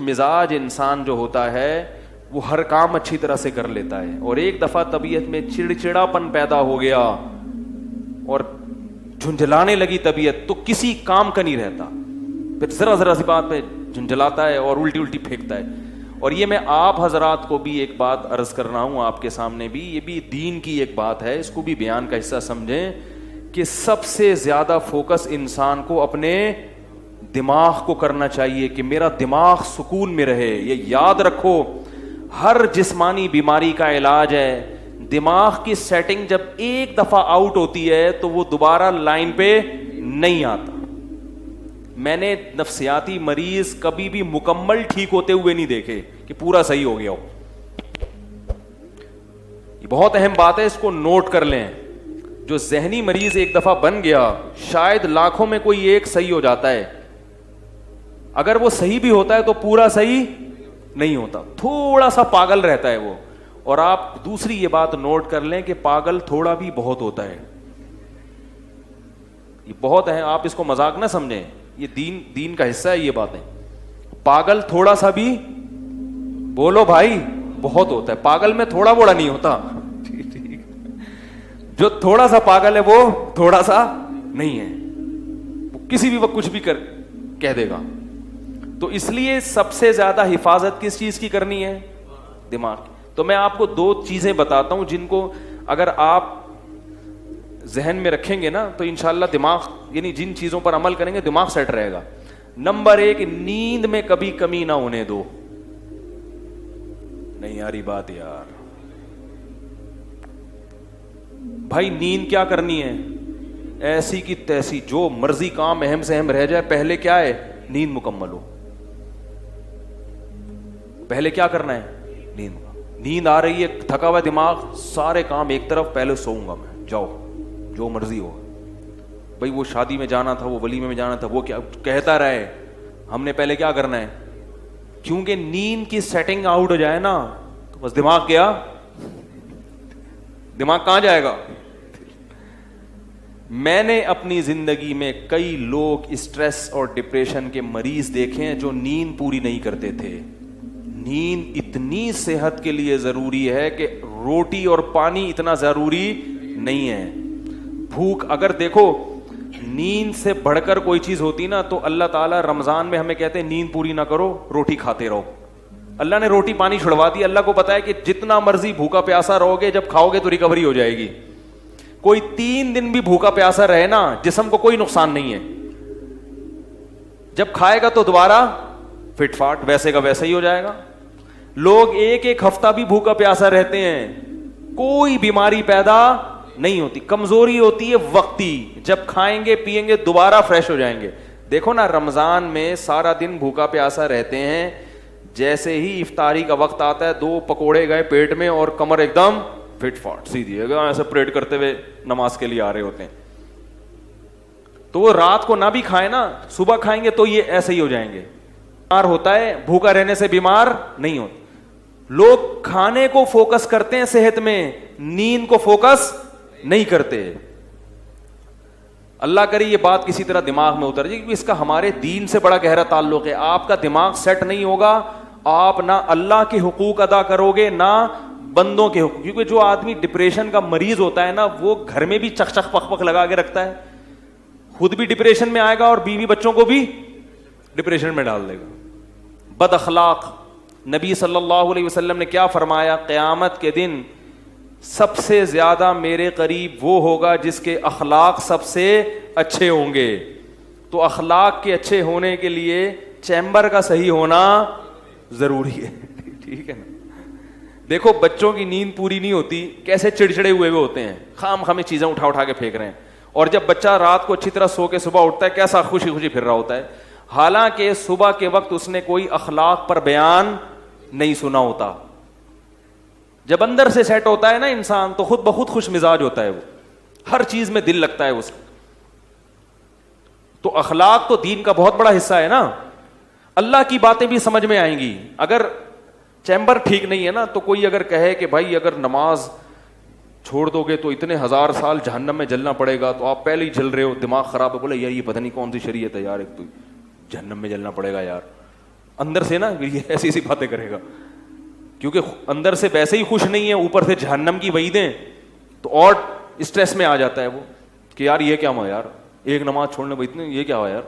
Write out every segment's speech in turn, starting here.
مزاج انسان جو ہوتا ہے وہ ہر کام اچھی طرح سے کر لیتا ہے, اور ایک دفعہ طبیعت میں چڑچڑاپن پیدا ہو گیا اور جھنجھلانے لگی طبیعت تو کسی کام کا نہیں رہتا, پھر ذرا ذرا سی بات پہ جھنجھلاتا ہے اور الٹی الٹی پھینکتا ہے. اور یہ میں آپ حضرات کو بھی ایک بات عرض کر رہا ہوں آپ کے سامنے بھی, یہ بھی دین کی ایک بات ہے, اس کو بھی بیان کا حصہ سمجھیں کہ سب سے زیادہ فوکس انسان کو اپنے دماغ کو کرنا چاہیے کہ میرا دماغ سکون میں رہے. یہ یاد رکھو, ہر جسمانی بیماری کا علاج ہے دماغ کی سیٹنگ جب ایک دفعہ آؤٹ ہوتی ہے تو وہ دوبارہ لائن پہ نہیں آتا. میں نے نفسیاتی مریض کبھی بھی مکمل ٹھیک ہوتے ہوئے نہیں دیکھے کہ پورا صحیح ہو گیا ہو. یہ بہت اہم بات ہے, اس کو نوٹ کر لیں. جو ذہنی مریض ایک دفعہ بن گیا شاید لاکھوں میں کوئی ایک صحیح ہو جاتا ہے, اگر وہ صحیح بھی ہوتا ہے تو پورا صحیح نہیں ہوتا, تھوڑا سا پاگل رہتا ہے وہ. اور آپ دوسری یہ بات نوٹ کر لیں کہ پاگل تھوڑا بھی بہت ہوتا ہے, یہ بہت ہے, آپ اس کو مذاق نہ سمجھیں, یہ دین کا حصہ ہے یہ باتیں. پاگل تھوڑا سا بھی بولو بھائی بہت ہوتا ہے, پاگل میں تھوڑا بوڑا نہیں ہوتا. جو تھوڑا سا پاگل ہے وہ تھوڑا سا نہیں ہے, وہ کسی بھی وقت کچھ بھی کہہ دے گا. تو اس لیے سب سے زیادہ حفاظت کس چیز کی کرنی ہے؟ دماغ کی. تو میں آپ کو دو چیزیں بتاتا ہوں جن کو اگر آپ ذہن میں رکھیں گے نا تو انشاءاللہ دماغ, یعنی جن چیزوں پر عمل کریں گے دماغ سیٹ رہے گا. نمبر 1, نیند میں کبھی کمی نہ ہونے دو. نہیں یاری بات یار بھائی, نیند کیا کرنی ہے؟ ایسی کی تیسی جو مرضی کام اہم سے اہم رہ جائے, پہلے کیا ہے؟ نیند مکمل ہو. پہلے کیا کرنا ہے؟ نیند آ رہی ہے, تھکا ہوا دماغ, سارے کام ایک طرف, پہلے سوؤں گا میں, جاؤ جو مرضی ہو. بھائی وہ شادی میں جانا تھا, وہ ولیمے میں جانا تھا, وہ کیا کہتا رہے, ہم نے پہلے کیا کرنا ہے؟ کیونکہ نیند کی سیٹنگ آؤٹ ہو جائے نا تو بس دماغ گیا, دماغ کہاں جائے گا؟ میں نے اپنی زندگی میں کئی لوگ اسٹریس اور ڈپریشن کے مریض دیکھے ہیں جو نیند پوری نہیں کرتے تھے. نیند اتنی صحت کے لیے ضروری ہے کہ روٹی اور پانی اتنا ضروری نہیں ہے. بھوک, اگر دیکھو نیند سے بڑھ کر کوئی چیز ہوتی نا تو اللہ تعالیٰ رمضان میں ہمیں کہتے ہیں نیند پوری نہ کرو, روٹی کھاتے رہو. اللہ نے روٹی پانی چھڑوا دی. اللہ کو پتا ہے کہ جتنا مرضی بھوکا پیاسا رہو گے, جب کھاؤ گے تو ریکوری ہو جائے گی. کوئی 3 دن بھی بھوکا پیاسا رہے نا, جسم کو کوئی نقصان نہیں ہے, جب کھائے گا تو دوبارہ فٹ فاٹ ویسے کا ویسا ہی ہو جائے گا. لوگ ایک ہفتہ بھی بھوکا پیاسا رہتے ہیں, کوئی بیماری پیدا نہیں ہوتی. کمزوری ہوتی ہے وقتی, جب کھائیں گے پیئیں گے دوبارہ فریش ہو جائیں گے. دیکھو نا رمضان میں سارا دن بھوکا پیاسا رہتے ہیں, جیسے ہی افطاری کا وقت آتا ہے 2 پکوڑے گئے پیٹ میں اور کمر ایک دم فٹ فاٹ سیدھی ایسے پریڈ کرتے ہوئے نماز کے لیے آ رہے ہوتے ہیں. تو وہ رات کو نہ بھی کھائیں نا, صبح کھائیں گے تو یہ ایسے ہی ہو جائیں گے. بیمار ہوتا ہے, بھوکا رہنے سے بیمار نہیں ہوتا. لوگ کھانے کو فوکس کرتے ہیں صحت میں, نیند کو فوکس نہیں کرتے. اللہ کرے یہ بات کسی طرح دماغ میں اتر جائے, کیونکہ اس کا ہمارے دین سے بڑا گہرا تعلق ہے. آپ کا دماغ سیٹ نہیں ہوگا, آپ نہ اللہ کے حقوق ادا کرو گے نہ بندوں کے حقوق. کیونکہ جو آدمی ڈپریشن کا مریض ہوتا ہے نا, وہ گھر میں بھی چک چک پک پک لگا کے رکھتا ہے, خود بھی ڈپریشن میں آئے گا اور بیوی بچوں کو بھی ڈپریشن میں ڈال دے گا. بد اخلاق, نبی صلی اللہ علیہ وسلم نے کیا فرمایا, قیامت کے دن سب سے زیادہ میرے قریب وہ ہوگا جس کے اخلاق سب سے اچھے ہوں گے. تو اخلاق کے اچھے ہونے کے لیے چیمبر کا صحیح ہونا ضروری ہے. ٹھیک ہے نا. دیکھو بچوں کی نیند پوری نہیں ہوتی, کیسے چڑچڑے ہوئے ہوتے ہیں, خام خامے چیزیں اٹھا اٹھا کے پھینک رہے ہیں. اور جب بچہ رات کو اچھی طرح سو کے صبح اٹھتا ہے, کیسا خوشی خوشی پھر رہا ہوتا ہے, حالانکہ صبح کے وقت اس نے کوئی اخلاق پر بیان نہیں سنا ہوتا. جب اندر سے سیٹ ہوتا ہے نا انسان تو خود بخود خوش مزاج ہوتا ہے, وہ ہر چیز میں دل لگتا ہے اس کا. تو اخلاق تو دین کا بہت بڑا حصہ ہے نا. اللہ کی باتیں بھی سمجھ میں آئیں گی. اگر چیمبر ٹھیک نہیں ہے نا تو کوئی اگر کہے کہ بھائی اگر نماز چھوڑ دو گے تو اتنے 1000 سال جہنم میں جلنا پڑے گا, تو آپ پہلے ہی جل رہے ہو, دماغ خراب ہے. بولے یار یہ پتہ نہیں کون سی شریعت ہے یار, ایک تو جہنم میں جلنا پڑے گا یار. اندر سے نا یہ ایسی ایسی باتیں کرے گا, کیونکہ اندر سے ویسے ہی خوش نہیں ہے, اوپر سے جہنم کی وعیدیں, تو اور اسٹریس میں آ جاتا ہے وہ کہ یار یہ کیا ہوا یار, ایک نماز چھوڑنے پہ اتنے, یہ کیا ہوا یار,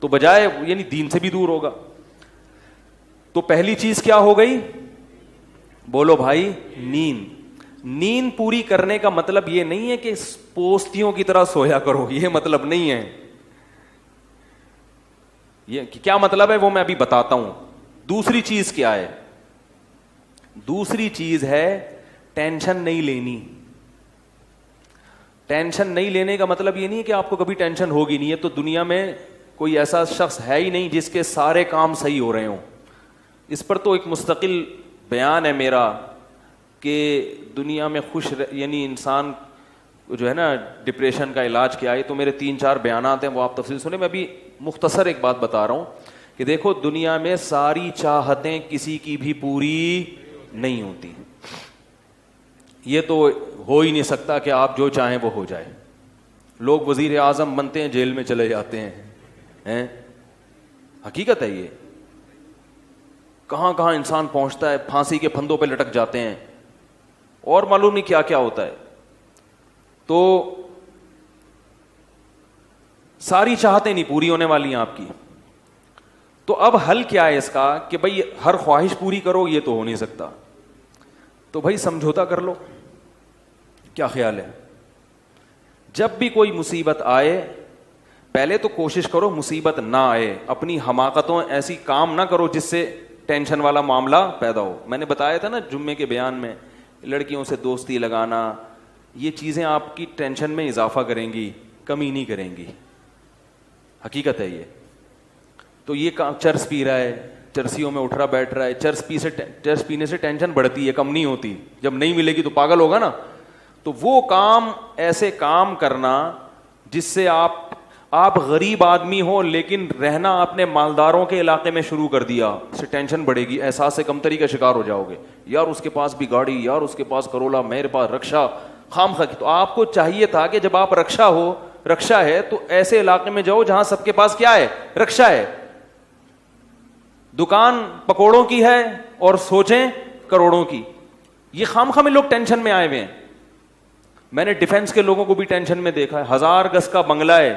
تو بجائے یعنی دین سے بھی دور ہوگا. تو پہلی چیز کیا ہو گئی, بولو بھائی, نیند. نیند پوری کرنے کا مطلب یہ نہیں ہے کہ پوستیوں کی طرح سویا کرو, یہ مطلب نہیں ہے. یہ کیا مطلب ہے وہ میں ابھی بتاتا ہوں. دوسری چیز کیا ہے, دوسری چیز ہے ٹینشن نہیں لینی. ٹینشن نہیں لینے کا مطلب یہ نہیں ہے کہ آپ کو کبھی ٹینشن ہوگی نہیں. ہے تو دنیا میں کوئی ایسا شخص ہے ہی نہیں جس کے سارے کام صحیح ہو رہے ہوں. اس پر تو ایک مستقل بیان ہے میرا کہ دنیا میں یعنی انسان جو ہے نا ڈپریشن کا علاج کیا ہے, تو میرے 3-4 بیانات ہیں, وہ آپ تفصیل سنیں. میں ابھی مختصر ایک بات بتا رہا ہوں کہ دیکھو دنیا میں ساری چاہتیں کسی کی بھی پوری نہیں ہوتی. یہ تو ہو ہی نہیں سکتا کہ آپ جو چاہیں وہ ہو جائے. لوگ وزیر اعظم بنتے ہیں, جیل میں چلے جاتے ہیں, حقیقت ہے یہ. کہاں کہاں انسان پہنچتا ہے, پھانسی کے پھندوں پہ لٹک جاتے ہیں, اور معلوم نہیں کیا کیا ہوتا ہے. تو ساری چاہتیں نہیں پوری ہونے والی ہیں آپ کی. تو اب حل کیا ہے اس کا کہ بھائی ہر خواہش پوری کرو, یہ تو ہو نہیں سکتا. تو بھائی سمجھوتا کر لو. کیا خیال ہے, جب بھی کوئی مصیبت آئے پہلے تو کوشش کرو مصیبت نہ آئے. اپنی حماقتوں ایسی کام نہ کرو جس سے ٹینشن والا معاملہ پیدا ہو. میں نے بتایا تھا نا جمعے کے بیان میں, لڑکیوں سے دوستی لگانا, یہ چیزیں آپ کی ٹینشن میں اضافہ کریں گی, کمی نہیں کریں گی. حقیقت ہے یہ. تو یہ چرس پی رہا ہے, چرسیوں میں اٹھ رہا بیٹھ رہا ہے, چرس پینے سے ٹینشن بڑھتی ہے, کم نہیں ہوتی. جب نہیں ملے گی تو پاگل ہوگا نا. تو وہ کام, ایسے کام کرنا جس سے آپ غریب آدمی ہو لیکن رہنا آپ نے مالداروں کے علاقے میں شروع کر دیا, اس سے ٹینشن بڑھے گی, احساس کمتری کا شکار ہو جاؤ گے. یار اس کے پاس بھی گاڑی, یار اس کے پاس کرولا, میرے پاس رکشا, خام خواہ. تو آپ کو چاہیے تھا کہ جب آپ رکشا ہے تو ایسے علاقے میں جاؤ جہاں سب کے پاس کیا ہے, رکشا ہے, دکان پکوڑوں کی ہے اور سوچیں کروڑوں کی. یہ خام خواہ میں لوگ ٹینشن میں آئے ہوئے ہیں. میں نے ڈیفنس کے لوگوں کو بھی ٹینشن میں دیکھا ہے. 1000 گز کا بنگلہ ہے,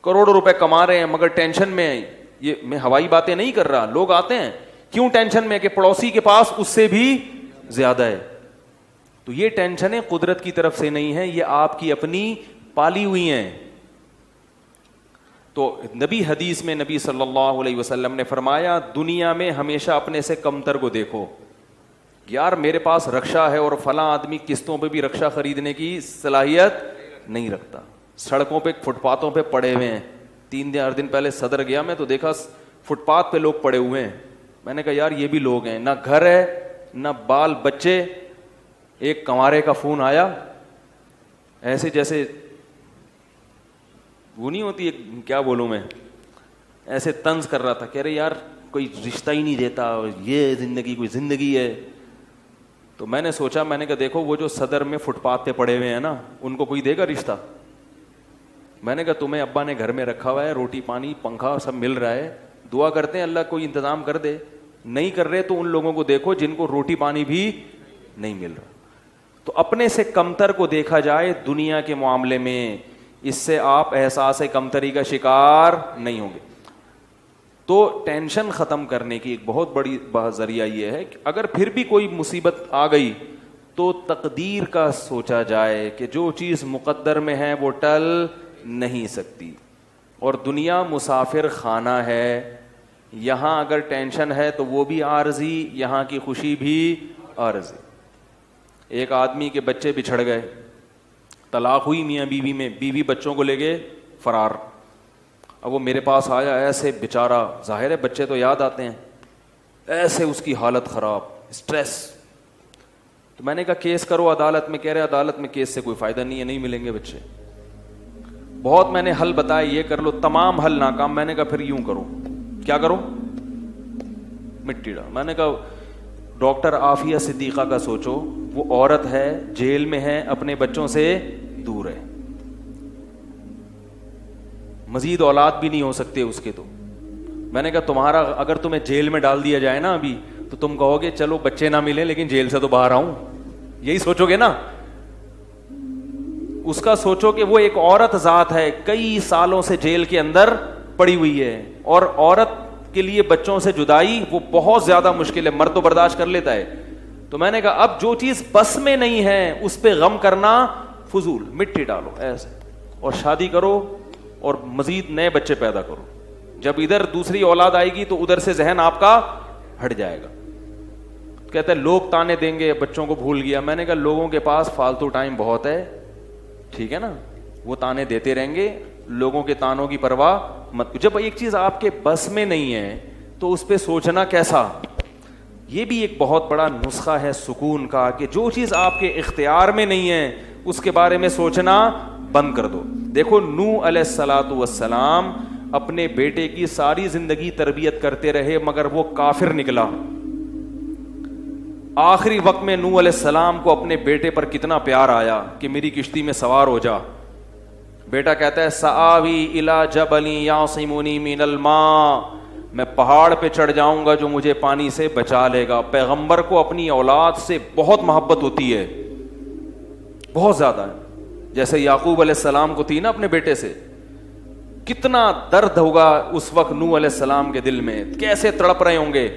کروڑوں روپے کما رہے ہیں, مگر ٹینشن میں. یہ میں ہوائی باتیں نہیں کر رہا, لوگ آتے ہیں کیوں ٹینشن میں کہ پڑوسی کے پاس اس سے بھی زیادہ ہے. تو یہ ٹینشنیں قدرت کی طرف سے نہیں ہیں, یہ آپ کی اپنی پالی ہوئی ہیں. تو حدیث میں نبی صلی اللہ علیہ وسلم نے فرمایا دنیا میں ہمیشہ اپنے سے کمتر کو دیکھو. یار میرے پاس رکشا ہے اور فلاں آدمی قسطوں پہ بھی رکشا خریدنے کی صلاحیت نہیں رکھتا, سڑکوں پہ فٹ پاتھوں پہ پڑے ہوئے ہیں. 3-4 دن پہلے صدر گیا میں تو دیکھا فٹ پاتھ پہ لوگ پڑے ہوئے ہیں. میں نے کہا یار یہ بھی لوگ ہیں, نہ گھر ہے نہ بال بچے. ایک کنوارے کا فون آیا, ایسے جیسے وہ نہیں ہوتی, کیا بولوں میں, ایسے طنز کر رہا تھا, کہہ رہے یار کوئی رشتہ ہی نہیں دیتا, یہ زندگی کوئی زندگی ہے. تو میں نے سوچا, میں نے کہا دیکھو وہ جو صدر میں فٹ پاتھ پہ پڑے ہوئے ہیں نا, ان کو کوئی دے گا رشتہ؟ میں نے کہا تمہیں ابا نے گھر میں رکھا ہوا ہے, روٹی پانی پنکھا سب مل رہا ہے, دعا کرتے ہیں اللہ کوئی انتظام کر دے. نہیں کر رہے تو ان لوگوں کو دیکھو جن کو روٹی پانی بھی نہیں مل رہا. تو اپنے سے کمتر کو دیکھا جائے دنیا کے معاملے میں, اس سے آپ احساس کمتری کا شکار نہیں ہوں گے. تو ٹینشن ختم کرنے کی ایک بہت بڑی ذریعہ یہ ہے کہ اگر پھر بھی کوئی مصیبت آ گئی تو تقدیر کا سوچا جائے کہ جو چیز مقدر میں ہے وہ ٹل نہیں سکتی. اور دنیا مسافر خانہ ہے, یہاں اگر ٹینشن ہے تو وہ بھی عارضی, یہاں کی خوشی بھی عارضی. ایک آدمی کے بچے بچھڑ گئے, طلاق ہوئی میاں بیوی میں, بیوی بچوں کو لے گئے فرار. اب وہ میرے پاس آیا, ایسے بیچارہ, ظاہر ہے بچے تو یاد آتے ہیں, ایسے اس کی حالت خراب, اسٹریس. تو میں نے کہا کیس کرو عدالت میں. کہہ رہے عدالت میں کیس سے کوئی فائدہ نہیں ہے, نہیں ملیں گے بچے. بہت میں نے حل بتایا, یہ کر لو, تمام حل ناکام. میں نے کہا پھر یوں کرو, کیا کرو, مٹی ڈال. میں نے کہا ڈاکٹر عافیہ صدیقہ کا سوچو, وہ عورت ہے, جیل میں ہے, اپنے بچوں سے دور ہے, مزید اولاد بھی نہیں ہو سکتے اس کے. تو میں نے کہا تمہارا اگر تمہیں جیل میں ڈال دیا جائے نا ابھی تو تم کہو گے چلو بچے نہ ملیں لیکن جیل سے تو باہر آؤں, یہی سوچو گے نا. اس کا سوچو کہ وہ ایک عورت ذات ہے, کئی سالوں سے جیل کے اندر پڑی ہوئی ہے, اور عورت کے لیے بچوں سے جدائی وہ بہت زیادہ مشکل ہے, مرد تو برداشت کر لیتا ہے. تو میں نے کہا اب جو چیز بس میں نہیں ہے اس پہ غم کرنا فضول, مٹی ڈالو ایسے اور شادی کرو اور مزید نئے بچے پیدا کرو. جب ادھر دوسری اولاد آئے گی تو ادھر سے ذہن آپ کا ہٹ جائے گا. کہتا ہے لوگ تانے دیں گے بچوں کو بھول گیا. میں نے کہا لوگوں کے پاس فالتو ٹائم بہت ہے, ٹھیک ہے نا, وہ تانے دیتے رہیں گے, لوگوں کے تانوں کی پرواہ مت. جب ایک چیز آپ کے بس میں نہیں ہے تو اس پہ سوچنا کیسا. یہ بھی ایک بہت بڑا نسخہ ہے سکون کا کہ جو چیز آپ کے اختیار میں نہیں ہے اس کے بارے میں سوچنا بند کر دو. دیکھو نوح علیہ الصلاۃ والسلام اپنے بیٹے کی ساری زندگی تربیت کرتے رہے مگر وہ کافر نکلا. آخری وقت میں نوح علیہ السلام کو اپنے بیٹے پر کتنا پیار آیا کہ میری کشتی میں سوار ہو جا. بیٹا کہتا ہے سآوی الی جبل یعصمنی من الماء, میں پہاڑ پہ چڑھ جاؤں گا جو مجھے پانی سے بچا لے گا. پیغمبر کو اپنی اولاد سے بہت محبت ہوتی ہے, بہت زیادہ ہے, جیسے یعقوب علیہ السلام کو تھی نا اپنے بیٹے سے. کتنا درد ہوگا اس وقت نوح علیہ السلام کے دل میں, کیسے تڑپ رہے ہوں گے.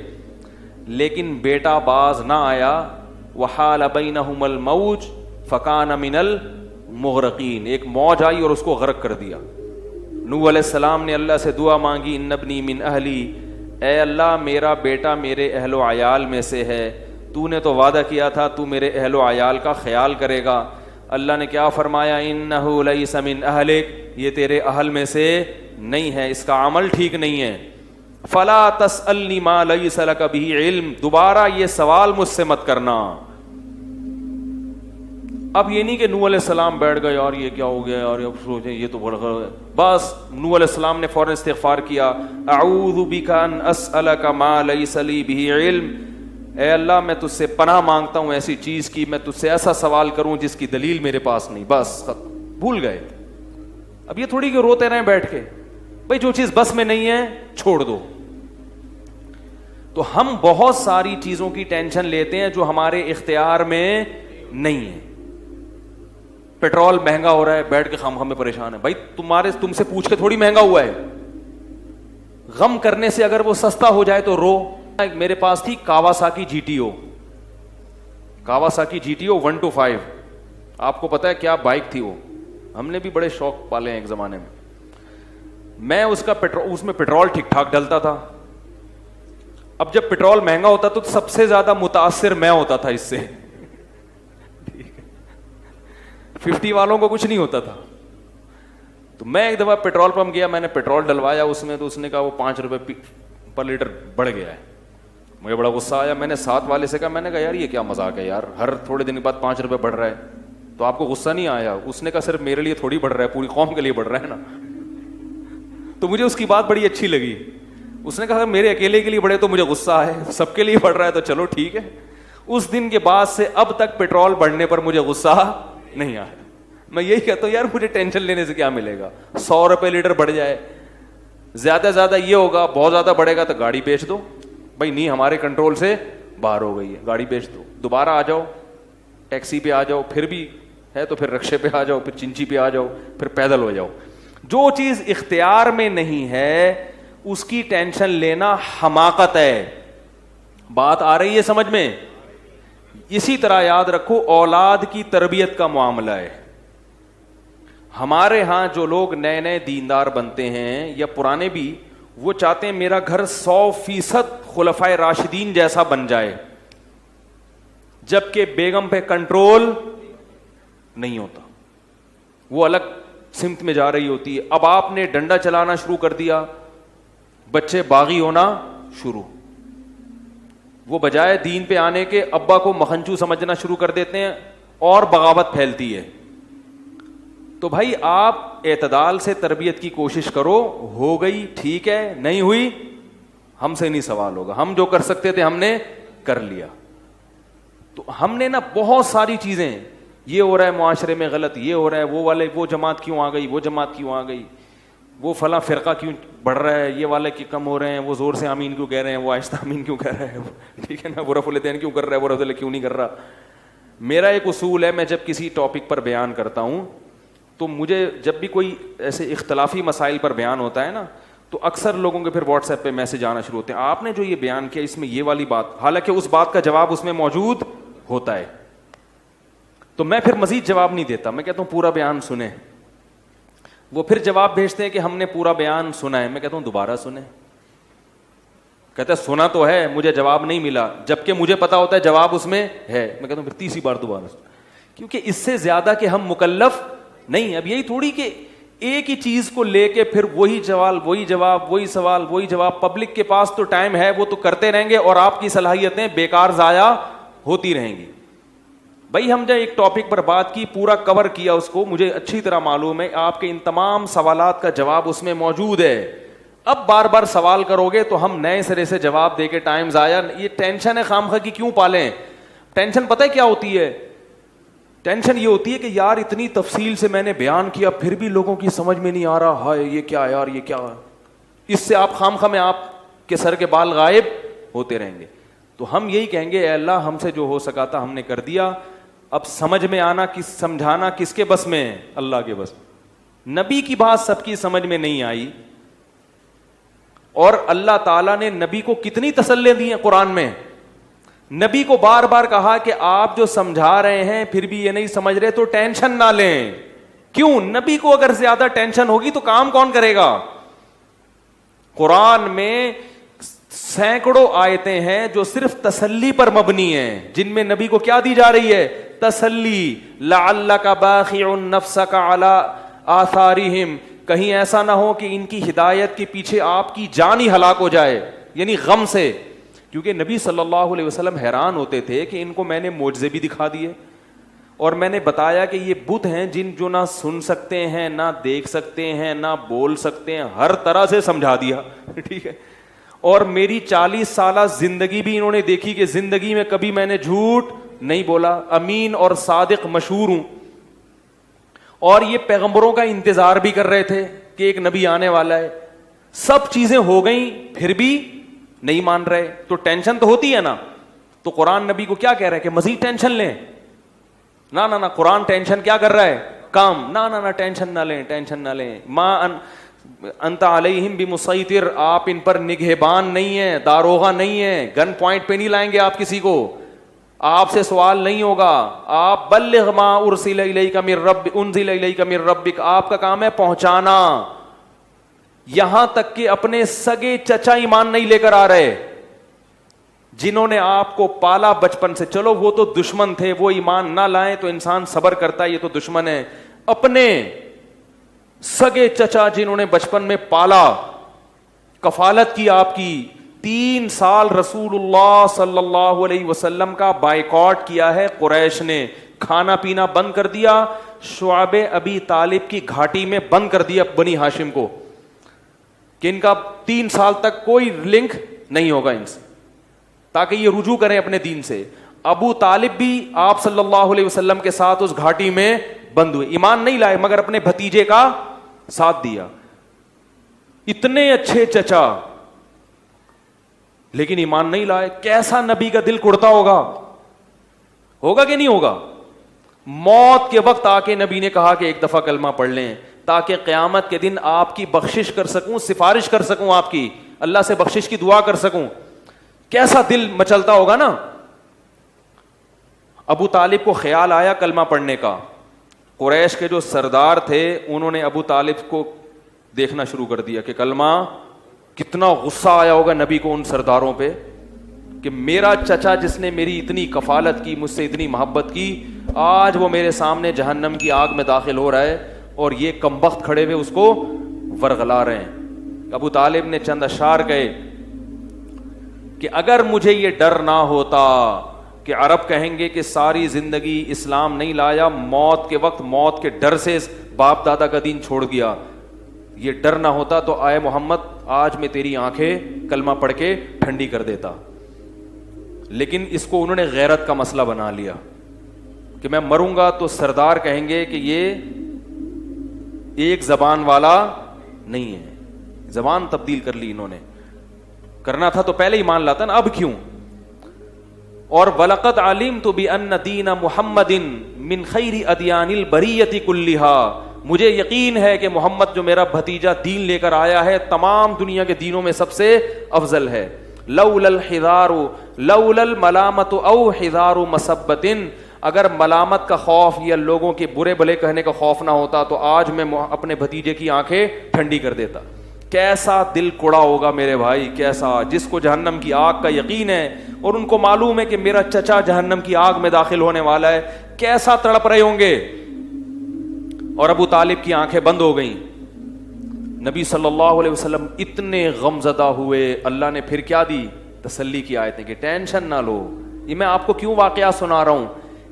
لیکن بیٹا باز نہ آیا. وحال بینہم الموج فکان من المغرقین, ایک موج آئی اور اس کو غرق کر دیا. نوح علیہ السلام نے اللہ سے دعا مانگی ان ابنی من اہلی, اے اللہ میرا بیٹا میرے اہل و عیال میں سے ہے, تو نے تو وعدہ کیا تھا تو میرے اہل و عیال کا خیال کرے گا. اللہ نے کیا فرمایا انہ لیس من اہلک, یہ تیرے اہل میں سے نہیں ہے, اس کا عمل ٹھیک نہیں ہے. فلا تسألنی ما لیس لک بہ علم, دوبارہ یہ سوال مجھ سے مت کرنا. اب یہ نہیں کہ نوح علیہ السلام بیٹھ گئے یار یہ کیا ہو گیا اور اب سوچیں یہ تو بڑھ گئے. بس نوح علیہ السلام نے فوراً استغفار کیا, اعوذ بک ان اسألک ما لیس لی بہ علم, اے اللہ میں تجھ سے پناہ مانگتا ہوں ایسی چیز کی, میں تجھ سے ایسا سوال کروں جس کی دلیل میرے پاس نہیں. بس بھول گئے. اب یہ تھوڑی کہ روتے رہیں بیٹھ کے, بھئی جو چیز بس میں نہیں ہے چھوڑ دو. تو ہم بہت ساری چیزوں کی ٹینشن لیتے ہیں جو ہمارے اختیار میں نہیں ہے. پیٹرول مہنگا ہو رہا ہے, بیٹھ کے خام خام میں پریشان ہے. بھائی تم سے پوچھ کے تھوڑی مہنگا ہوا ہے. غم کرنے سے اگر وہ سستا ہو جائے تو رو. میرے پاس تھی Kawasaki G T O, Kawasaki G T O 125. آپ کو پتا ہے کیا بائک تھی وہ, ہم نے بھی بڑے شوق پالے ہیں ایک زمانے میں. میں اس میں پیٹرول ٹھیک ٹھاک ڈلتا تھا. اب جب پیٹرول مہنگا ہوتا تو سب سے زیادہ متاثر میں ہوتا تھا اس سے. 50 والوں کو کچھ نہیں ہوتا تھا. تو میں ایک دفعہ پیٹرول پمپ گیا, میں نے پیٹرول ڈلوایا اس میں, تو اس نے کہا وہ 5 روپے پر لیٹر بڑھ گیا ہے. مجھے بڑا غصہ آیا. میں نے ساتھ والے سے کہا, میں نے کہا یار یہ کیا مذاق ہے یار, ہر تھوڑے دن کے بعد 5 روپے بڑھ رہا ہے, تو آپ کو غصہ نہیں آیا؟ اس نے کہا صرف میرے لیے تھوڑی بڑھ رہا ہے, پوری قوم کے لیے بڑھ رہا ہے نا. تو مجھے اس کی بات بڑی اچھی لگی. اس نے کہا میرے اکیلے کے لیے بڑھے تو مجھے غصہ آئے, سب کے لیے بڑھ رہا ہے تو چلو ٹھیک ہے. اس دن کے بعد سے اب تک پیٹرول بڑھنے پر مجھے غصہ نہیں آیا. میں یہی کہتا ہوں یار مجھے ٹینشن لینے سے کیا ملے گا. 100 روپے لیٹر بڑھ جائے, زیادہ زیادہ یہ ہوگا, بہت زیادہ بڑھے گا تو گاڑی بیچ دو. بھائی نہیں ہمارے کنٹرول سے باہر ہو گئی ہے, گاڑی بیچ دو, دوبارہ آ جاؤ, ٹیکسی پہ آ جاؤ, پھر بھی ہے تو پھر رکشے پہ آ جاؤ, پھر چنچی پہ آ جاؤ, پھر پیدل ہو جاؤ. جو چیز اختیار میں نہیں ہے اس کی ٹینشن لینا حماقت ہے. بات آ رہی ہے سمجھ میں؟ اسی طرح یاد رکھو اولاد کی تربیت کا معاملہ ہے. ہمارے ہاں جو لوگ نئے نئے دیندار بنتے ہیں یا پرانے بھی, وہ چاہتے ہیں میرا گھر 100% خلفائے راشدین جیسا بن جائے, جبکہ بیگم پہ کنٹرول نہیں ہوتا, وہ الگ سمت میں جا رہی ہوتی ہے. اب آپ نے ڈنڈا چلانا شروع کر دیا, بچے باغی ہونا شروع, وہ بجائے دین پہ آنے کے ابا کو مکھنچو سمجھنا شروع کر دیتے ہیں اور بغاوت پھیلتی ہے. تو بھائی آپ اعتدال سے تربیت کی کوشش کرو, ہو گئی ٹھیک ہے, نہیں ہوئی ہم سے نہیں سوال ہوگا, ہم جو کر سکتے تھے ہم نے کر لیا. تو ہم نے نا بہت ساری چیزیں, یہ ہو رہا ہے معاشرے میں غلط, یہ ہو رہا ہے, وہ والے وہ جماعت کیوں آ گئی, وہ جماعت کیوں آ گئی, وہ فلاں فرقہ کیوں بڑھ رہا ہے, یہ والے کیوں کم ہو رہے ہیں, وہ زور سے آمین کیوں کہہ رہے ہیں, وہ آہستہ آمین کیوں کہہ رہے ہیں, ٹھیک ہے نا, وہ رفع الیدین کیوں کر رہا ہے, وہ رفع الیدین کیوں نہیں کر رہا. میرا ایک اصول ہے, میں جب کسی ٹاپک پر بیان کرتا ہوں تو مجھے جب بھی کوئی ایسے اختلافی مسائل پر بیان ہوتا ہے نا, تو اکثر لوگوں کے پھر واٹس ایپ پہ میسج آنا شروع ہوتے ہیں, آپ نے جو یہ بیان کیا اس میں یہ والی بات, حالانکہ اس بات کا جواب اس میں موجود ہوتا ہے. تو میں پھر مزید جواب نہیں دیتا, میں کہتا ہوں پورا بیان سنیں. وہ پھر جواب بھیجتے ہیں کہ ہم نے پورا بیان سنا ہے. میں کہتا ہوں دوبارہ سنیں. کہتا ہے سنا تو ہے, مجھے جواب نہیں ملا, جبکہ مجھے پتا ہوتا ہے جواب اس میں ہے. میں کہتا ہوں پھر تیسری بار دوبارہ سنیں, کیونکہ اس سے زیادہ کہ ہم مکلف نہیں. اب یہی تھوڑی کہ ایک ہی چیز کو لے کے پھر وہی سوال وہی جواب وہی سوال وہی جواب. پبلک کے پاس تو ٹائم ہے, وہ تو کرتے رہیں گے اور آپ کی صلاحیتیں بیکار ضائع ہوتی رہیں گی. بھائی ہم جب ایک ٹاپک پر بات کی, پورا کور کیا اس کو, مجھے اچھی طرح معلوم ہے آپ کے ان تمام سوالات کا جواب اس میں موجود ہے. اب بار بار سوال کرو گے تو ہم نئے سرے سے جواب دے کے ٹائم ضائع. یہ ٹینشن ہے خامخواہ کی کیوں پالیں؟ ٹینشن پتہ ہے کیا ہوتی ہے؟ ٹینشن یہ ہوتی ہے کہ یار اتنی تفصیل سے میں نے بیان کیا پھر بھی لوگوں کی سمجھ میں نہیں آ رہا, ہائے یہ کیا یار, یہ کیا. اس سے آپ خامخواہ میں آپ کے سر کے بال غائب ہوتے رہیں گے. تو ہم یہی کہیں گے, اے اللہ ہم سے جو ہو سکا تھا ہم نے کر دیا. اب سمجھ میں آنا سمجھانا کس کے بس میں ہے؟ اللہ کے بس. نبی کی بات سب کی سمجھ میں نہیں آئی, اور اللہ تعالیٰ نے نبی کو کتنی تسلی دی ہیں قرآن میں. نبی کو بار بار کہا کہ آپ جو سمجھا رہے ہیں پھر بھی یہ نہیں سمجھ رہے تو ٹینشن نہ لیں. کیوں؟ نبی کو اگر زیادہ ٹینشن ہوگی تو کام کون کرے گا؟ قرآن میں سینکڑوں آیتیں ہیں جو صرف تسلی پر مبنی ہیں, جن میں نبی کو کیا دی جا رہی ہے؟ تسلی. لعلک باخع نفسک علی آثارہم, کہیں ایسا نہ ہو کہ ان کی ہدایت کے پیچھے آپ کی جان ہی ہلاک ہو جائے, یعنی غم سے. کیونکہ نبی صلی اللہ علیہ وسلم حیران ہوتے تھے کہ ان کو میں نے معجزے بھی دکھا دیے, اور میں نے بتایا کہ یہ بت ہیں جن جو نہ سن سکتے ہیں, نہ دیکھ سکتے ہیں, نہ بول سکتے ہیں, ہر طرح سے سمجھا دیا, ٹھیک ہے. اور میری 40 سالہ زندگی بھی انہوں نے دیکھی کہ زندگی میں کبھی میں نے جھوٹ نہیں بولا, امین اور صادق مشہور ہوں. اور یہ پیغمبروں کا انتظار بھی کر رہے تھے کہ ایک نبی آنے والا ہے. سب چیزیں ہو گئیں پھر بھی نہیں مان رہے, تو ٹینشن تو ہوتی ہے نا. تو قرآن نبی کو کیا کہہ رہا ہے کہ مزید ٹینشن لیں؟ نہ قرآن ٹینشن کیا کر رہا ہے؟ کام. نہ ٹینشن نہ لیں, ٹینشن نہ لیں. انت علیہم بمسیطر, آپ ان پر نگہبان نہیں ہیں, داروغہ نہیں ہیں, گن پوائنٹ پہ نہیں لائیں گے آپ کسی کو, آپ سے سوال نہیں ہوگا. آپ بلغ ما ارسل الیک من رب انزل الیک من ربک, آپ کا کام ہے پہنچانا. یہاں تک کہ اپنے سگے چچا ایمان نہیں لے کر آ رہے, جنہوں نے آپ کو پالا بچپن سے. چلو وہ تو دشمن تھے, وہ ایمان نہ لائیں تو انسان صبر کرتا ہے, یہ تو دشمن ہے. اپنے سگے چچا جنہوں نے بچپن میں پالا, کفالت کی آپ کی, 3 سال رسول اللہ صلی اللہ علیہ وسلم کا بائیکاٹ کیا ہے قریش نے, کھانا پینا بند کر دیا, شعب ابی طالب کی گھاٹی میں بند کر دیا بنی ہاشم کو, کہ ان کا 3 سال تک کوئی لنک نہیں ہوگا ان سے, تاکہ یہ رجوع کریں اپنے دین سے. ابو طالب بھی آپ صلی اللہ علیہ وسلم کے ساتھ اس گھاٹی میں بند ہوئے, ایمان نہیں لائے مگر اپنے بھتیجے کا ساتھ دیا. اتنے اچھے چچا لیکن ایمان نہیں لائے. کیسا نبی کا دل کڑتا ہوگا کہ نہیں ہوگا؟ موت کے وقت آ کے نبی نے کہا کہ ایک دفعہ کلمہ پڑھ لیں تاکہ قیامت کے دن آپ کی بخشش کر سکوں, سفارش کر سکوں, آپ کی اللہ سے بخشش کی دعا کر سکوں. کیسا دل مچلتا ہوگا نا. ابو طالب کو خیال آیا کلمہ پڑھنے کا. قریش کے جو سردار تھے انہوں نے ابو طالب کو دیکھنا شروع کر دیا کہ کلمہ, کتنا غصہ آیا ہوگا نبی کو ان سرداروں پہ کہ میرا چچا جس نے میری اتنی کفالت کی, مجھ سے اتنی محبت کی, آج وہ میرے سامنے جہنم کی آگ میں داخل ہو رہا ہے اور یہ کمبخت کھڑے ہوئے اس کو ورغلا رہے ہیں. ابو طالب نے چند اشعار کہے کہ اگر مجھے یہ ڈر نہ ہوتا کہ عرب کہیں گے کہ ساری زندگی اسلام نہیں لایا, موت کے وقت موت کے ڈر سے باپ دادا کا دین چھوڑ گیا, یہ ڈر نہ ہوتا تو آئے محمد آج میں تیری آنکھیں کلمہ پڑھ کے ٹھنڈی کر دیتا. لیکن اس کو انہوں نے غیرت کا مسئلہ بنا لیا کہ میں مروں گا تو سردار کہیں گے کہ یہ ایک زبان والا نہیں ہے. زبان تبدیل کر لی انہوں نے. کرنا تھا تو پہلے ہی مان لاتا نا, اب کیوں؟ اور وَلَقَدْ عَلِمْتُ بِأَنَّ دِينَ مُحَمَّدٍ مِّن خَيْرِ أَدْيَانِ الْبَرِيَّةِ كُلِّهَا, مجھے یقین ہے کہ محمد جو میرا بھتیجا دین لے کر آیا ہے تمام دنیا کے دینوں میں سب سے افضل ہے. لولا الحذار لولا الملامت او حذار مسبت, اگر ملامت کا خوف یا لوگوں کے برے بھلے کہنے کا خوف نہ ہوتا تو آج میں اپنے بھتیجے کی آنکھیں ٹھنڈی کر دیتا. کیسا دل کڑا ہوگا میرے بھائی, کیسا, جس کو جہنم کی آگ کا یقین ہے اور ان کو معلوم ہے کہ میرا چچا جہنم کی آگ میں داخل ہونے والا ہے, کیسا تڑپ رہے ہوں گے. اور ابو طالب کی آنکھیں بند ہو گئیں. نبی صلی اللہ علیہ وسلم اتنے غم زدہ ہوئے, اللہ نے پھر کیا دی؟ تسلی کی آیتیں کہ ٹینشن نہ لو. یہ میں آپ کو کیوں واقعات سنا رہا ہوں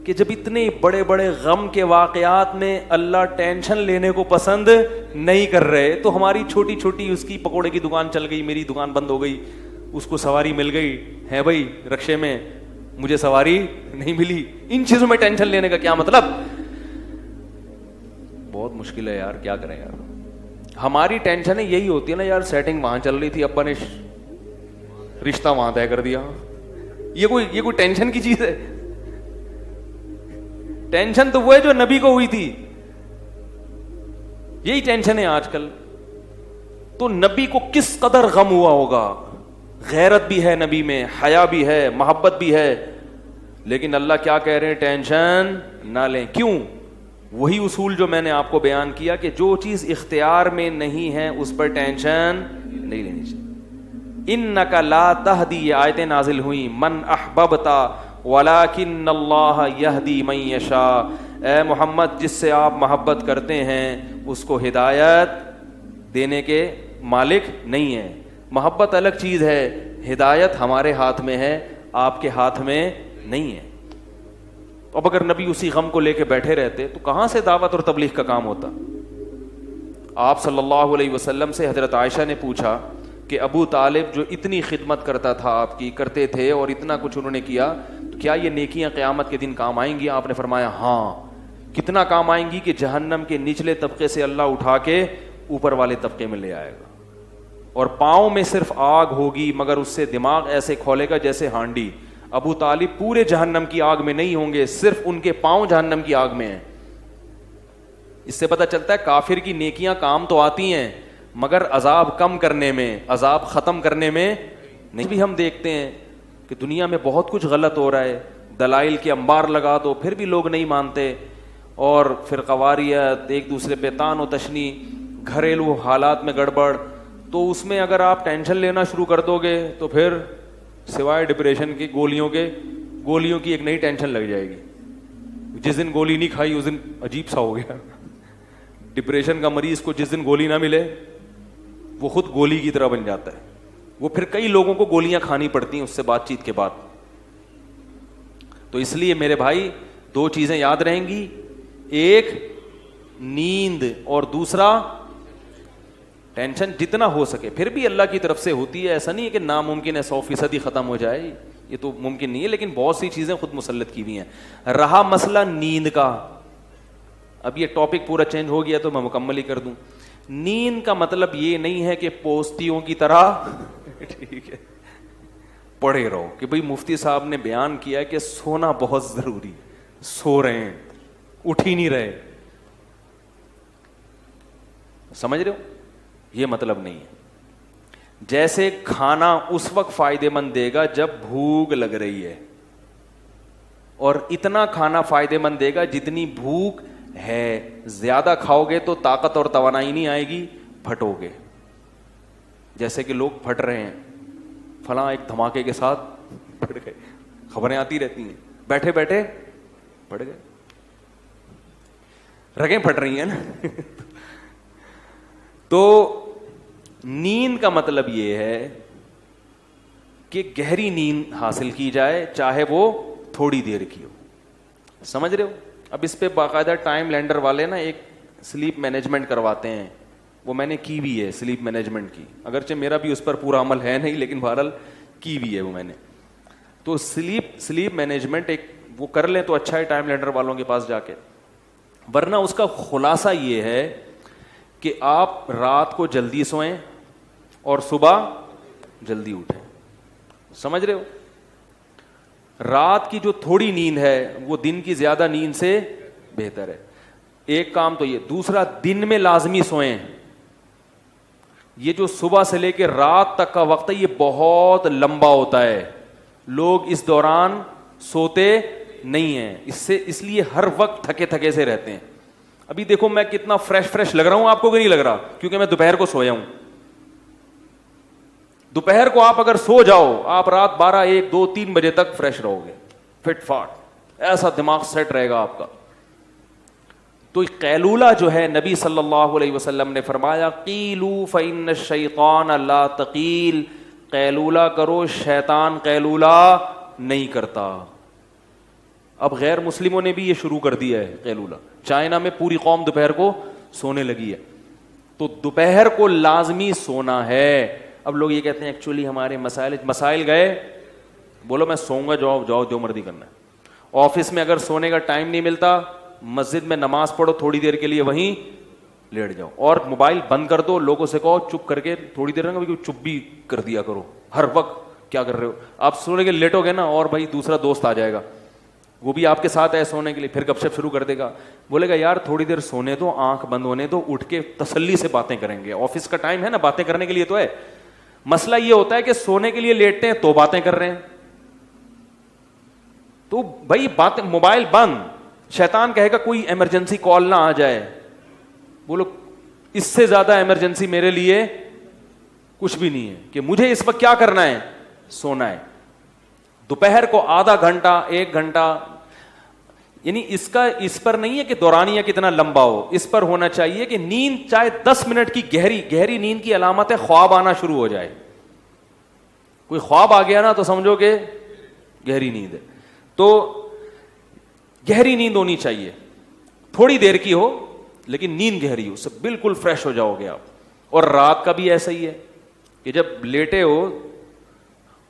کہ جب اتنے بڑے بڑے غم کے واقعات میں اللہ ٹینشن لینے کو پسند نہیں کر رہے, تو ہماری چھوٹی چھوٹی, اس کی پکوڑے کی دکان چل گئی, میری دکان بند ہو گئی, اس کو سواری مل گئی ہے بھائی رکشے میں, مجھے سواری نہیں ملی, ان چیزوں میں ٹینشن لینے کا کیا مطلب؟ بہت مشکل ہے یار, کیا کریں یار. ہماری ٹینشن یہی ہوتی ہے نا یار, سیٹنگ وہاں چل رہی تھی, ابا نے رشتہ وہاں طے کر دیا. یہ کوئی ٹینشن کی چیز ہے؟ ٹینشن تو وہ ہے جو نبی کو ہوئی تھی, یہی ٹینشن ہے آج کل. تو نبی کو کس قدر غم ہوا ہوگا, غیرت بھی ہے نبی میں, حیا بھی ہے, محبت بھی ہے, لیکن اللہ کیا کہہ رہے ہیں؟ ٹینشن نہ لیں. کیوں؟ وہی اصول جو میں نے آپ کو بیان کیا کہ جو چیز اختیار میں نہیں ہے اس پر ٹینشن نہیں لینی چاہیے. انک لا تہدی, یہ آیتیں نازل ہوئیں, من احببت ولکن اللہ یہدی من یشاء, اے محمد جس سے آپ محبت کرتے ہیں اس کو ہدایت دینے کے مالک نہیں ہے. محبت الگ چیز ہے, ہدایت ہمارے ہاتھ میں ہے, آپ کے ہاتھ میں نہیں ہے. اب اگر نبی اسی غم کو لے کے بیٹھے رہتے تو کہاں سے دعوت اور تبلیغ کا کام ہوتا؟ آپ صلی اللہ علیہ وسلم سے حضرت عائشہ نے پوچھا کہ ابو طالب جو اتنی خدمت کرتا تھا آپ کی, کرتے تھے اور اتنا کچھ انہوں نے کیا, تو کیا یہ نیکیاں قیامت کے دن کام آئیں گی؟ آپ نے فرمایا ہاں. کتنا کام آئیں گی کہ جہنم کے نچلے طبقے سے اللہ اٹھا کے اوپر والے طبقے میں لے آئے گا, اور پاؤں میں صرف آگ ہوگی مگر اس سے دماغ ایسے کھولے گا جیسے ہانڈی. ابو طالب پورے جہنم کی آگ میں نہیں ہوں گے, صرف ان کے پاؤں جہنم کی آگ میں ہیں. اس سے پتہ چلتا ہے کافر کی نیکیاں کام تو آتی ہیں مگر عذاب کم کرنے میں, عذاب ختم کرنے میں نہیں. بھی ہم دیکھتے ہیں کہ دنیا میں بہت کچھ غلط ہو رہا ہے, دلائل کے انبار لگا دو پھر بھی لوگ نہیں مانتے, اور فرقواریت, ایک دوسرے پہ طعن و تشنی, گھریلو حالات میں گڑبڑ. تو اس میں اگر آپ ٹینشن لینا شروع کر دو گے تو پھر سوائے ڈپریشن کی گولیوں کی ایک نئی ٹینشن لگ جائے گی. جس دن گولی نہیں کھائی اس دن عجیب سا ہو گیا. ڈپریشن کا مریض کو جس دن گولی نہ ملے وہ خود گولی کی طرح بن جاتا ہے, وہ پھر کئی لوگوں کو گولیاں کھانی پڑتی ہیں اس سے بات چیت کے بعد. تو اس لیے میرے بھائی دو چیزیں یاد رہیں گی, ایک نیند اور دوسرا ٹینشن. جتنا ہو سکے, پھر بھی اللہ کی طرف سے ہوتی ہے, ایسا نہیں ہے کہ ناممکن ہے 100% ختم ہو جائے, یہ تو ممکن نہیں ہے, لیکن بہت سی چیزیں خود مسلط کی ہوئی ہیں. رہا مسئلہ نیند کا, اب یہ ٹاپک پورا چینج ہو گیا تو میں مکمل ہی کر دوں. نیند کا مطلب یہ نہیں ہے کہ پوستیوں کی طرح ٹھیک ہے پڑے رہو کہ بھئی مفتی صاحب نے بیان کیا ہے کہ سونا بہت ضروری, سو رہے ہیں, اٹھ ہی نہیں رہے. سمجھ رہے ہو؟ یہ مطلب نہیں ہے. جیسے کھانا اس وقت فائدے مند دے گا جب بھوک لگ رہی ہے, اور اتنا کھانا فائدے مند دے گا جتنی بھوک ہے. زیادہ کھاؤ گے تو طاقت اور توانائی نہیں آئے گی, پھٹو گے. جیسے کہ لوگ پھٹ رہے ہیں, فلاں ایک دھماکے کے ساتھ پھٹ گئے, خبریں آتی رہتی ہیں, بیٹھے بیٹھے پھٹ گئے, رگیں پھٹ رہی ہیں نا. تو نیند کا مطلب یہ ہے کہ گہری نیند حاصل کی جائے, چاہے وہ تھوڑی دیر کی ہو. سمجھ رہے ہو؟ اب اس پہ باقاعدہ ٹائم لینڈر والے نا ایک سلیپ مینجمنٹ کرواتے ہیں, وہ میں نے کی بھی ہے سلیپ مینجمنٹ کی, اگرچہ میرا بھی اس پر پورا عمل ہے نہیں, لیکن بہرحال کی بھی ہے وہ میں نے. تو سلیپ مینجمنٹ ایک وہ کر لیں تو اچھا ہے ٹائم لینڈر والوں کے پاس جا کے, ورنہ اس کا خلاصہ یہ ہے کہ آپ رات کو جلدی سوئیں اور صبح جلدی اٹھیں. سمجھ رہے ہو؟ رات کی جو تھوڑی نیند ہے وہ دن کی زیادہ نیند سے بہتر ہے. ایک کام تو یہ. دوسرا, دن میں لازمی سوئیں. یہ جو صبح سے لے کے رات تک کا وقت ہے یہ بہت لمبا ہوتا ہے. لوگ اس دوران سوتے نہیں ہیں, اس لیے ہر وقت تھکے تھکے سے رہتے ہیں. ابھی دیکھو میں کتنا فریش لگ رہا ہوں, آپ کو نہیں لگ رہا؟ کیونکہ میں دوپہر کو سویا ہوں. دوپہر کو آپ اگر سو جاؤ, آپ رات 12, 1, 2, 3 بجے تک فریش رہو گے, فٹ فاٹ, ایسا دماغ سیٹ رہے گا آپ کا. تو قیلولہ جو ہے نبی صلی اللہ علیہ وسلم نے فرمایا قیلوا فإن الشیطان لا تقیل, قیلولہ کرو, شیطان قیلولہ نہیں کرتا. اب غیر مسلموں نے بھی یہ شروع کر دیا ہے قیلولہ. چائنا میں پوری قوم دوپہر کو سونے لگی ہے. تو دوپہر کو لازمی سونا ہے. اب لوگ یہ کہتے ہیں ایکچولی ہمارے مسائل گئے, بولو میں سوؤں گا, جاؤ جو مرضی کرنا ہے. آفس میں اگر سونے کا ٹائم نہیں ملتا, مسجد میں نماز پڑھو تھوڑی دیر کے لیے, وہیں لیٹ جاؤ, اور موبائل بند کر دو. لوگوں سے کہو چپ کر کے تھوڑی دیر رہنا, چپ بھی کر دیا کرو. ہر وقت کیا کر رہے ہو آپ؟ سونے کے لیٹ ہو گے نا, اور بھائی دوسرا دوست آ جائے گا, وہ بھی آپ کے ساتھ ہے سونے کے لیے, پھر گپ شپ شروع کر دے گا. بولے گا یار تھوڑی دیر سونے دو, آنکھ بند ہونے دو, اٹھ کے تسلی سے باتیں کریں گے. آفس کا ٹائم ہے نا, باتیں کرنے کے لیے تو ہے. مسئلہ یہ ہوتا ہے کہ سونے کے لیے لیٹتے ہیں تو باتیں کر رہے ہیں. تو بھائی بات, موبائل بند. شیطان کہے گا کوئی ایمرجنسی کال نہ آ جائے. بولو اس سے زیادہ ایمرجنسی میرے لیے کچھ بھی نہیں ہے کہ مجھے اس وقت کیا کرنا ہے, سونا ہے. دوپہر کو آدھا گھنٹہ 1 گھنٹہ, یعنی اس پر نہیں ہے کہ دورانیہ کتنا لمبا ہو, اس پر ہونا چاہیے کہ نیند چاہے 10 منٹ کی گہری نیند کی علامت ہے خواب آنا شروع ہو جائے. کوئی خواب آ گیا نا تو سمجھو کہ گہری نیند ہے. تو گہری نیند ہونی چاہیے, تھوڑی دیر کی ہو لیکن نیند گہری ہو, اس سے بالکل فریش ہو جاؤ گے آپ. اور رات کا بھی ایسا ہی ہے کہ جب لیٹے ہو,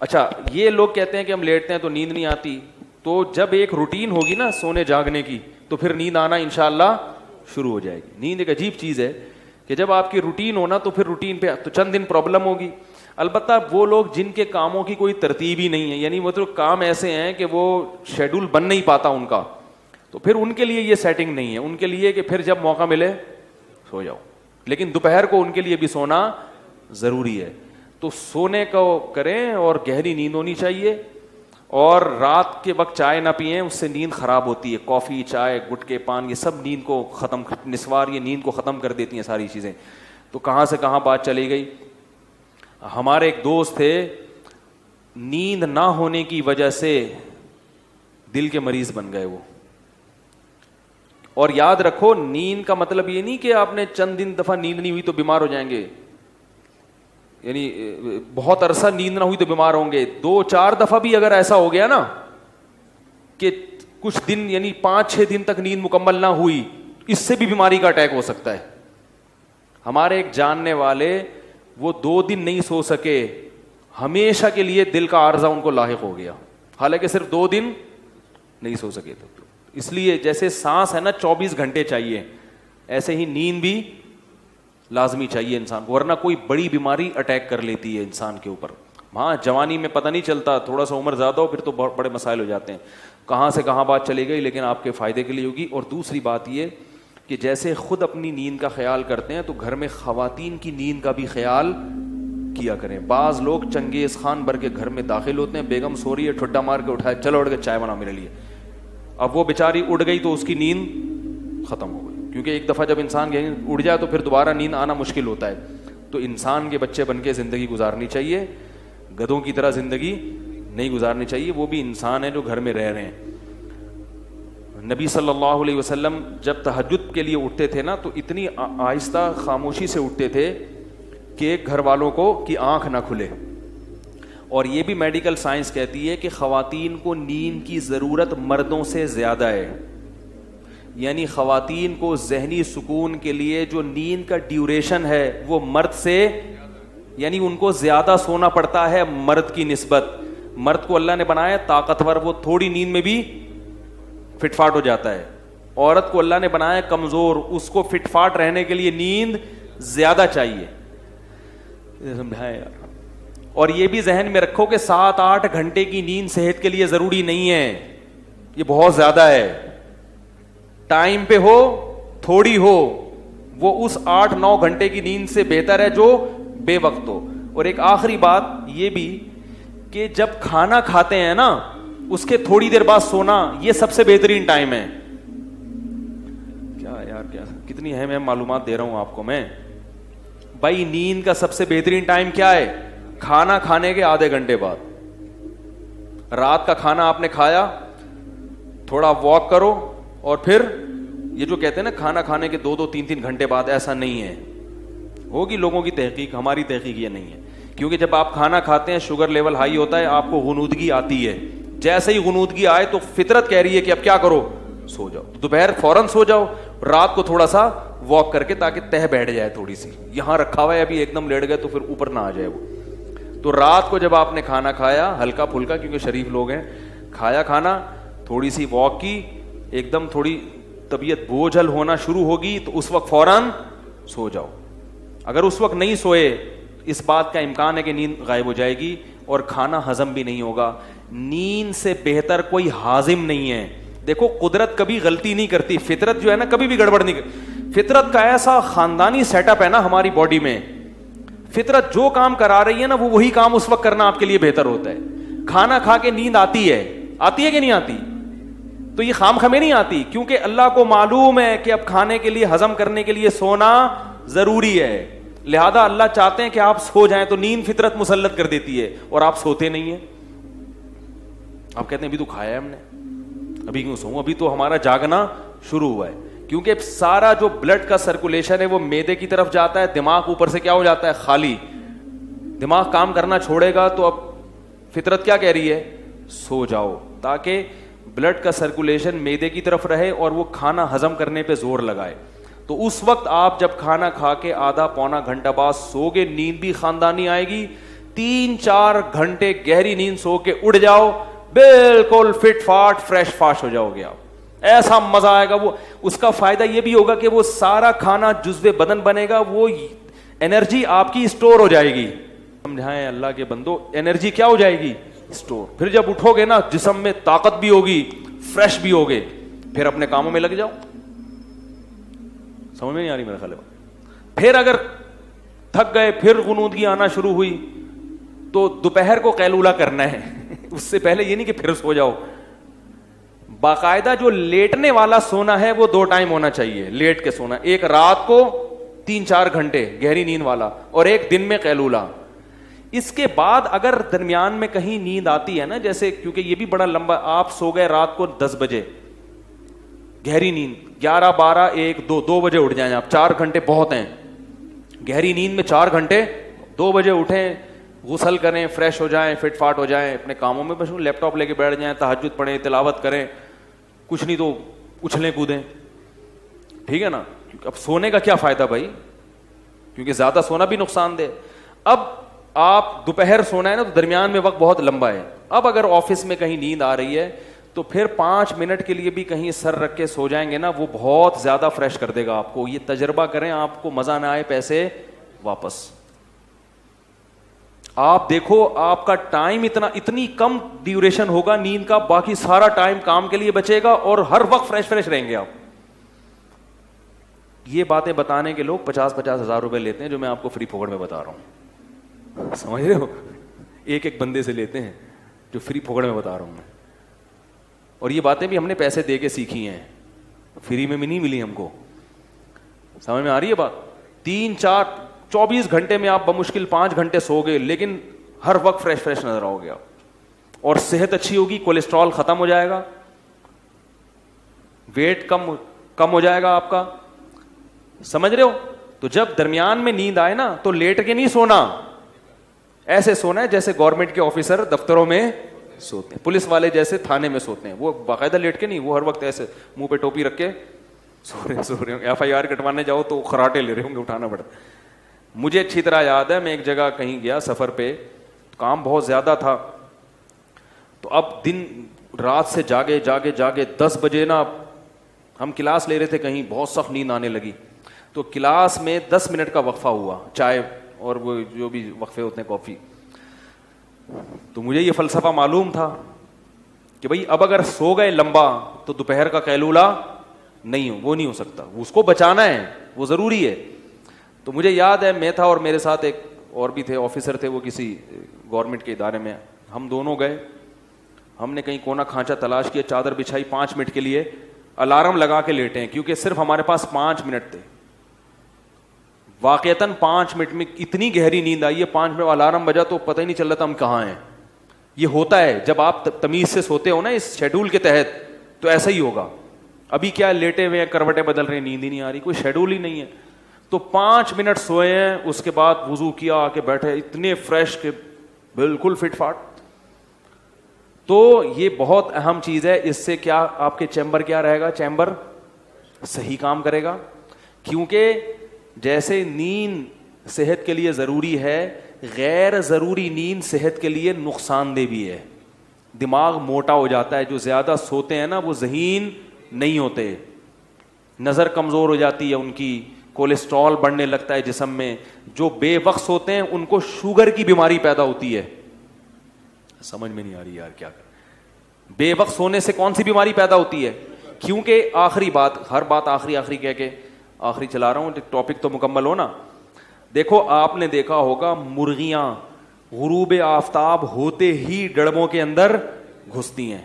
اچھا یہ لوگ کہتے ہیں کہ ہم لیٹتے ہیں تو نیند نہیں آتی, تو جب ایک روٹین ہوگی نا سونے جاگنے کی تو پھر نیند آنا انشاءاللہ شروع ہو جائے گی. نیند ایک عجیب چیز ہے کہ جب آپ کی روٹین ہونا تو پھر روٹین پہ تو چند دن پرابلم ہوگی. البتہ وہ لوگ جن کے کاموں کی کوئی ترتیب ہی نہیں ہے, یعنی وہ تو کام ایسے ہیں کہ وہ شیڈول بن نہیں پاتا ان کا, تو پھر ان کے لیے یہ سیٹنگ نہیں ہے. ان کے لیے کہ پھر جب موقع ملے سو جاؤ, لیکن دوپہر کو ان کے لیے بھی سونا ضروری ہے. تو سونے کو کریں اور گہری نیند ہونی چاہیے. اور رات کے وقت چائے نہ پئیں, اس سے نیند خراب ہوتی ہے. کافی, چائے, گٹکے, پان, یہ سب نیند کو ختم, نسوار یہ نیند کو ختم کر دیتی ہیں ساری چیزیں. تو کہاں سے کہاں بات چلی گئی. ہمارے ایک دوست تھے, نیند نہ ہونے کی وجہ سے دل کے مریض بن گئے وہ. اور یاد رکھو نیند کا مطلب یہ نہیں کہ آپ نے چند دن دفعہ نیند نہیں ہوئی تو بیمار ہو جائیں گے, یعنی بہت عرصہ نیند نہ ہوئی تو بیمار ہوں گے. 2-4 دفعہ بھی اگر ایسا ہو گیا نا کہ کچھ دن یعنی 5-6 دن تک نیند مکمل نہ ہوئی, اس سے بھی بیماری کا اٹیک ہو سکتا ہے. ہمارے ایک جاننے والے وہ 2 دن نہیں سو سکے, ہمیشہ کے لیے دل کا عارضہ ان کو لاحق ہو گیا, حالانکہ صرف 2 دن نہیں سو سکے تھے. اس لیے جیسے سانس ہے نا 24 گھنٹے چاہیے, ایسے ہی نیند بھی لازمی چاہیے انسان کو, ورنہ کوئی بڑی بیماری اٹیک کر لیتی ہے انسان کے اوپر. ہاں جوانی میں پتہ نہیں چلتا, تھوڑا سا عمر زیادہ ہو پھر تو بہت بڑے مسائل ہو جاتے ہیں. کہاں سے کہاں بات چلی گئی, لیکن آپ کے فائدے کے لیے ہوگی. اور دوسری بات یہ کہ جیسے خود اپنی نیند کا خیال کرتے ہیں تو گھر میں خواتین کی نیند کا بھی خیال کیا کریں. بعض لوگ چنگیز خان بھر کے گھر میں داخل ہوتے ہیں, بیگم سو رہی ہے, ٹھڈا مار کے اٹھائے, چلو اٹھ کے چائے بنا میرے لیے. اب وہ بیچاری اڑ گئی تو اس کی نیند ختم ہو گئی, کیونکہ ایک دفعہ جب انسان اڑ جائے تو پھر دوبارہ نیند آنا مشکل ہوتا ہے. تو انسان کے بچے بن کے زندگی گزارنی چاہیے, گدھوں کی طرح زندگی نہیں گزارنی چاہیے. وہ بھی انسان ہیں جو گھر میں رہ رہے ہیں. نبی صلی اللہ علیہ وسلم جب تہجد کے لیے اٹھتے تھے نا تو اتنی آہستہ خاموشی سے اٹھتے تھے کہ گھر والوں کو کی آنکھ نہ کھلے. اور یہ بھی میڈیکل سائنس کہتی ہے کہ خواتین کو نیند کی ضرورت مردوں سے زیادہ ہے. یعنی خواتین کو ذہنی سکون کے لیے جو نیند کا ڈیوریشن ہے وہ مرد سے, یعنی ان کو زیادہ سونا پڑتا ہے مرد کی نسبت. مرد کو اللہ نے بنایا طاقتور, وہ تھوڑی نیند میں بھی فٹ فاٹ ہو جاتا ہے. عورت کو اللہ نے بنایا کمزور, اس کو فٹ فاٹ رہنے کے لیے نیند زیادہ چاہیے. سمجھائیں یار. اور یہ بھی ذہن میں رکھو کہ 7-8 گھنٹے کی نیند صحت کے لیے ضروری نہیں ہے, یہ بہت زیادہ ہے. ٹائم پہ ہو تھوڑی ہو, وہ اس 8-9 گھنٹے کی نیند سے بہتر ہے جو بے وقت ہو. اور ایک آخری بات یہ بھی کہ جب کھانا کھاتے ہیں نا اس کے تھوڑی دیر بعد سونا, یہ سب سے بہترین ٹائم ہے. کیا یار, کیا کتنی اہم معلومات دے رہا ہوں آپ کو میں بھائی. نیند کا سب سے بہترین ٹائم کیا ہے؟ کھانا کھانے کے آدھے گھنٹے بعد. رات کا کھانا آپ نے کھایا, تھوڑا واک کرو, اور پھر یہ جو کہتے ہیں نا کھانا کھانے کے 2-3 گھنٹے بعد, ایسا نہیں ہے. ہوگی لوگوں کی تحقیق, ہماری تحقیق یہ نہیں ہے. کیونکہ جب آپ کھانا کھاتے ہیں شوگر لیول ہائی ہوتا ہے, آپ کو غنودگی آتی ہے. جیسے ہی غنودگی آئے تو فطرت کہہ رہی ہے کہ اب کیا کرو, سو جاؤ. دوپہر فوراً سو جاؤ, رات کو تھوڑا سا واک کر کے تاکہ تہ بیٹھ جائے تھوڑی سی. یہاں رکھا ہوا ہے ابھی ایک دم لیٹ گئے تو پھر اوپر نہ آ جائے وہ. تو رات کو جب آپ نے کھانا کھایا ہلکا پھلکا, کیونکہ شریف لوگ ہیں, کھایا کھانا, تھوڑی سی واک کی, ایک دم تھوڑی طبیعت بوجھل ہونا شروع ہوگی تو اس وقت فوراً سو جاؤ. اگر اس وقت نہیں سوئے, اس بات کا امکان ہے کہ نیند غائب ہو جائے گی اور کھانا ہضم بھی نہیں ہوگا. نیند سے بہتر کوئی ہاضم نہیں ہے. دیکھو قدرت کبھی غلطی نہیں کرتی, فطرت جو ہے نا کبھی بھی گڑبڑ نہیں کرتی. فطرت کا ایسا خاندانی سیٹ اپ ہے نا ہماری باڈی میں, فطرت جو کام کرا رہی ہے نا وہ وہی کام اس وقت کرنا آپ کے لیے بہتر ہوتا ہے. کھانا کھا کے نیند آتی ہے کہ نہیں آتی؟ تو یہ خام خمیں نہیں آتی, کیونکہ اللہ کو معلوم ہے کہ اب کھانے کے لیے, ہضم کرنے کے لیے سونا ضروری ہے. لہذا اللہ چاہتے ہیں کہ آپ سو جائیں, تو نیند فطرت مسلط کر دیتی ہے اور آپ سوتے نہیں ہیں. آپ کہتے ہیں ابھی تو کھایا ہے ہم نے, ابھی کیوں سوؤں, ابھی تو ہمارا جاگنا شروع ہوا ہے. کیونکہ سارا جو بلڈ کا سرکولیشن ہے وہ میدے کی طرف جاتا ہے, دماغ اوپر سے کیا ہو جاتا ہے, خالی. دماغ کام کرنا چھوڑے گا تو اب فطرت کیا کہہ رہی ہے, سو جاؤ, تاکہ بلڈ کا سرکولیشن میدے کی طرف رہے اور وہ کھانا ہضم کرنے پہ زور لگائے. تو اس وقت آپ جب کھانا کھا کے آدھا پونا گھنٹہ بعد سو گے, نیند بھی خاندانی آئے گی. 3-4 گھنٹے گہری نیند سو کے اٹھ جاؤ, بالکل فٹ فاٹ فریش فاش ہو جاؤ گے آپ. ایسا مزہ آئے گا. وہ اس کا فائدہ یہ بھی ہوگا کہ وہ سارا کھانا جزو بدن بنے گا, وہ انرجی آپ کی اسٹور ہو جائے گی. سمجھائیں اللہ کے بندو, انرجی کیا ہو جائے گی, اسٹور. پھر جب اٹھو گے نا جسم میں طاقت بھی ہوگی, فریش بھی ہوگے, پھر اپنے کاموں میں لگ جاؤ. سمجھ میں نہیں آ رہی میرا خیال ہے. پھر اگر تھک گئے, پھر غنودگی آنا شروع ہوئی, تو دوپہر کو قیلولہ کرنا ہے. اس سے پہلے یہ نہیں کہ پھر سو جاؤ. باقاعدہ جو لیٹنے والا سونا ہے وہ 2 ٹائم ہونا چاہیے, لیٹ کے سونا. ایک رات کو 3-4 گھنٹے گہری نیند والا, اور ایک دن میں قیلولہ. اس کے بعد اگر درمیان میں کہیں نیند آتی ہے نا, جیسے کیونکہ یہ بھی بڑا لمبا, آپ سو گئے رات کو 10 بجے گہری نیند, 11, 12, 1, 2 بجے اٹھ جائیں آپ, 4 گھنٹے بہت ہیں. گہری نیند میں 4 گھنٹے, 2 بجے اٹھیں, غسل کریں, فریش ہو جائیں, فٹ فاٹ ہو جائیں, اپنے کاموں میں مشغول, لیپ ٹاپ لے کے بیٹھ جائیں, تہجد پڑھیں, تلاوت کریں, کچھ نہیں تو اچھلیں کودیں. ٹھیک ہے نا. اب سونے کا کیا فائدہ بھائی, کیونکہ زیادہ سونا بھی نقصان دہ. اب آپ دوپہر سونا ہے نا, تو درمیان میں وقت بہت لمبا ہے. اب اگر آفس میں کہیں نیند آ رہی ہے تو پھر 5 منٹ کے لیے بھی کہیں سر رکھ کے سو جائیں گے نا, وہ بہت زیادہ فریش کر دے گا آپ کو. یہ تجربہ کریں, آپ کو مزہ نہ آئے پیسے واپس. آپ دیکھو آپ کا ٹائم اتنی کم ڈیوریشن ہوگا نیند کا, باقی سارا ٹائم کام کے لیے بچے گا اور ہر وقت فریش رہیں گے آپ. یہ باتیں بتانے کے لوگ 50-50 ہزار روپے لیتے ہیں, جو میں آپ کو فری پھوکڑ میں بتا رہا ہوں. سمجھ رہے ہو, ایک بندے سے لیتے ہیں جو فری پھوکڑ میں بتا رہا ہوں میں. اور یہ باتیں بھی ہم نے پیسے دے کے سیکھی ہیں, فری میں بھی نہیں ملی ہم کو. سمجھ میں آ رہی ہے بات. 3-4-24 گھنٹے میں آپ بمشکل 5 گھنٹے سو گے, لیکن ہر وقت فریش نظر آؤ گے آپ, اور صحت اچھی ہوگی, کولیسٹرول ختم ہو جائے گا, ویٹ کم ہو جائے گا آپ کا. سمجھ رہے ہو. تو جب درمیان میں نیند آئے نا تو لیٹ کے نہیں سونا, ایسے سونا ہے جیسے گورنمنٹ کے آفیسر دفتروں میں سوتے ہیں, پولیس والے جیسے تھانے میں سوتے ہیں. وہ باقاعدہ لیٹ کے نہیں, وہ ہر وقت ایسے منہ پہ ٹوپی رکھ کے سو رہے ہوں. FIR کٹوانے جاؤ تو خراٹے لے رہے ہوں گے, اٹھانا پڑتا. مجھے اچھی طرح یاد ہے, میں ایک جگہ کہیں گیا سفر پہ, کام بہت زیادہ تھا, تو اب دن رات سے جاگے 10 بجے نا ہم کلاس لے رہے تھے کہیں, بہت سخت نیند آنے لگی. تو کلاس میں 10 منٹ کا وقفہ ہوا, چائے اور وہ جو بھی وقفے ہوتے ہیں کافی. تو مجھے یہ فلسفہ معلوم تھا کہ بھائی اب اگر سو گئے لمبا تو دوپہر کا قیلولہ وہ نہیں ہو سکتا, اس کو بچانا ہے, وہ ضروری ہے. تو مجھے یاد ہے میں تھا اور میرے ساتھ ایک اور بھی تھے, آفیسر تھے, وہ کسی گورنمنٹ کے ادارے میں. ہم دونوں گئے, ہم نے کہیں کونا کھانچا تلاش کیا, چادر بچھائی, 5 منٹ کے لیے الارم لگا کے لیٹے ہیں کیونکہ صرف ہمارے پاس 5 منٹ تھے. واقعتاً 5 منٹ میں اتنی گہری نیند آئی ہے, 5 منٹ الارم بجا تو پتہ ہی نہیں چل رہا تھا ہم کہاں ہیں. یہ ہوتا ہے جب آپ تمیز سے سوتے ہو نا اس شیڈول کے تحت, تو ایسا ہی ہوگا. ابھی کیا لیٹے ہوئے ہیں, کروٹیں بدل رہے ہیں, نیند ہی نہیں آ رہی, کوئی شیڈول ہی نہیں ہے. تو 5 منٹ سوئے ہیں, اس کے بعد وضو کیا, آ کے بیٹھے, اتنے فریش کہ بالکل فٹ فاٹ. تو یہ بہت اہم چیز ہے. اس سے کیا آپ کے چیمبر کیا رہے گا, چیمبر صحیح کام کرے گا. کیونکہ جیسے نیند صحت کے لیے ضروری ہے, غیر ضروری نیند صحت کے لیے نقصان دہ بھی ہے. دماغ موٹا ہو جاتا ہے, جو زیادہ سوتے ہیں نا وہ ذہین نہیں ہوتے, نظر کمزور ہو جاتی ہے ان کی, کولیسٹرول بڑھنے لگتا ہے جسم میں. جو بے وقت سوتے ہیں ان کو شوگر کی بیماری پیدا ہوتی ہے. سمجھ میں نہیں آ رہی یار کیا کر, بے وقت سونے سے کون سی بیماری پیدا ہوتی ہے؟ کیونکہ آخری بات, ہر بات آخری کہہ کے آخری چلا رہا ہوں, ٹاپک تو مکمل ہو نا. دیکھو آپ نے دیکھا ہوگا مرغیاں غروب آفتاب ہوتے ہی ڈڑبوں کے اندر گھستی ہیں,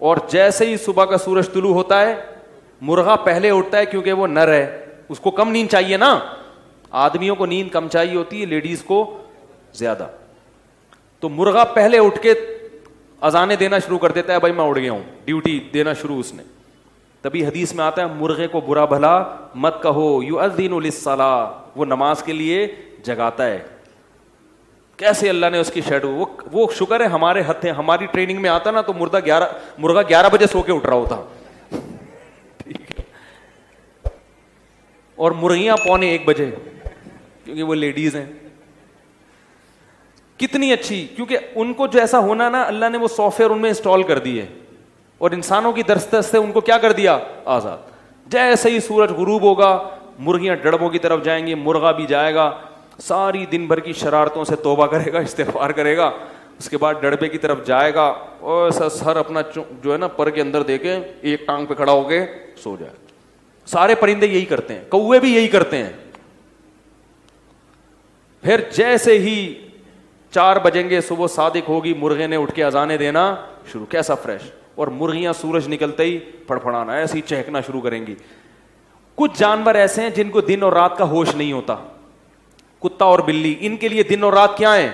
اور جیسے ہی صبح کا سورج طلوع ہوتا ہے مرغا پہلے اٹھتا ہے کیونکہ وہ نر ہے, اس کو کم نیند چاہیے نا. آدمیوں کو نیند کم چاہیے ہوتی ہے, لیڈیز کو زیادہ. تو مرغا پہلے اٹھ کے اذانیں دینا شروع کر دیتا ہے, بھائی میں اٹھ گیا ہوں, ڈیوٹی دینا شروع اس نے. تبھی حدیث میں آتا ہے مرغے کو برا بھلا مت کہو, یؤذن للصلاۃ, وہ نماز کے لیے جگاتا ہے. کیسے اللہ نے اس کی شیڈو, وہ شکر ہے ہمارے ہتھے, ہماری ٹریننگ میں آتا نا تو مرغا 11 بجے سو کے اٹھ رہا ہوتا. ٹھیک ہے, اور مرغیاں 1:45 بجے, کیونکہ وہ لیڈیز ہیں. کتنی اچھی, کیونکہ ان کو جو ایسا ہونا نا, اللہ نے وہ سافٹ ویئر ان میں انسٹال کر دی ہے, اور انسانوں کی دسترس سے ان کو کیا کر دیا, آزاد. جیسے ہی سورج غروب ہوگا مرغیاں ڈڑبوں کی طرف جائیں گی, مرغا بھی جائے گا, ساری دن بھر کی شرارتوں سے توبہ کرے گا, استغفار کرے گا, اس کے بعد ڈڑبے کی طرف جائے گا, اور سر اپنا جو ہے نا پر کے اندر دے کے ایک ٹانگ پہ کھڑا ہو کے سو جائے. سارے پرندے یہی کرتے ہیں, کوے بھی یہی کرتے ہیں. پھر جیسے ہی 4 بجیں گے, صبح صادق ہوگی, مرغے نے اٹھ کے اذانیں دینا شروع, کیسا فریش. اور مرغیاں سورج نکلتے ہی پھڑپھڑانا, ایسے ہی چہکنا شروع کریں گی. کچھ جانور ایسے ہیں جن کو دن اور رات کا ہوش نہیں ہوتا, کتا اور بلی, ان کے لیے دن اور رات کیا ہیں,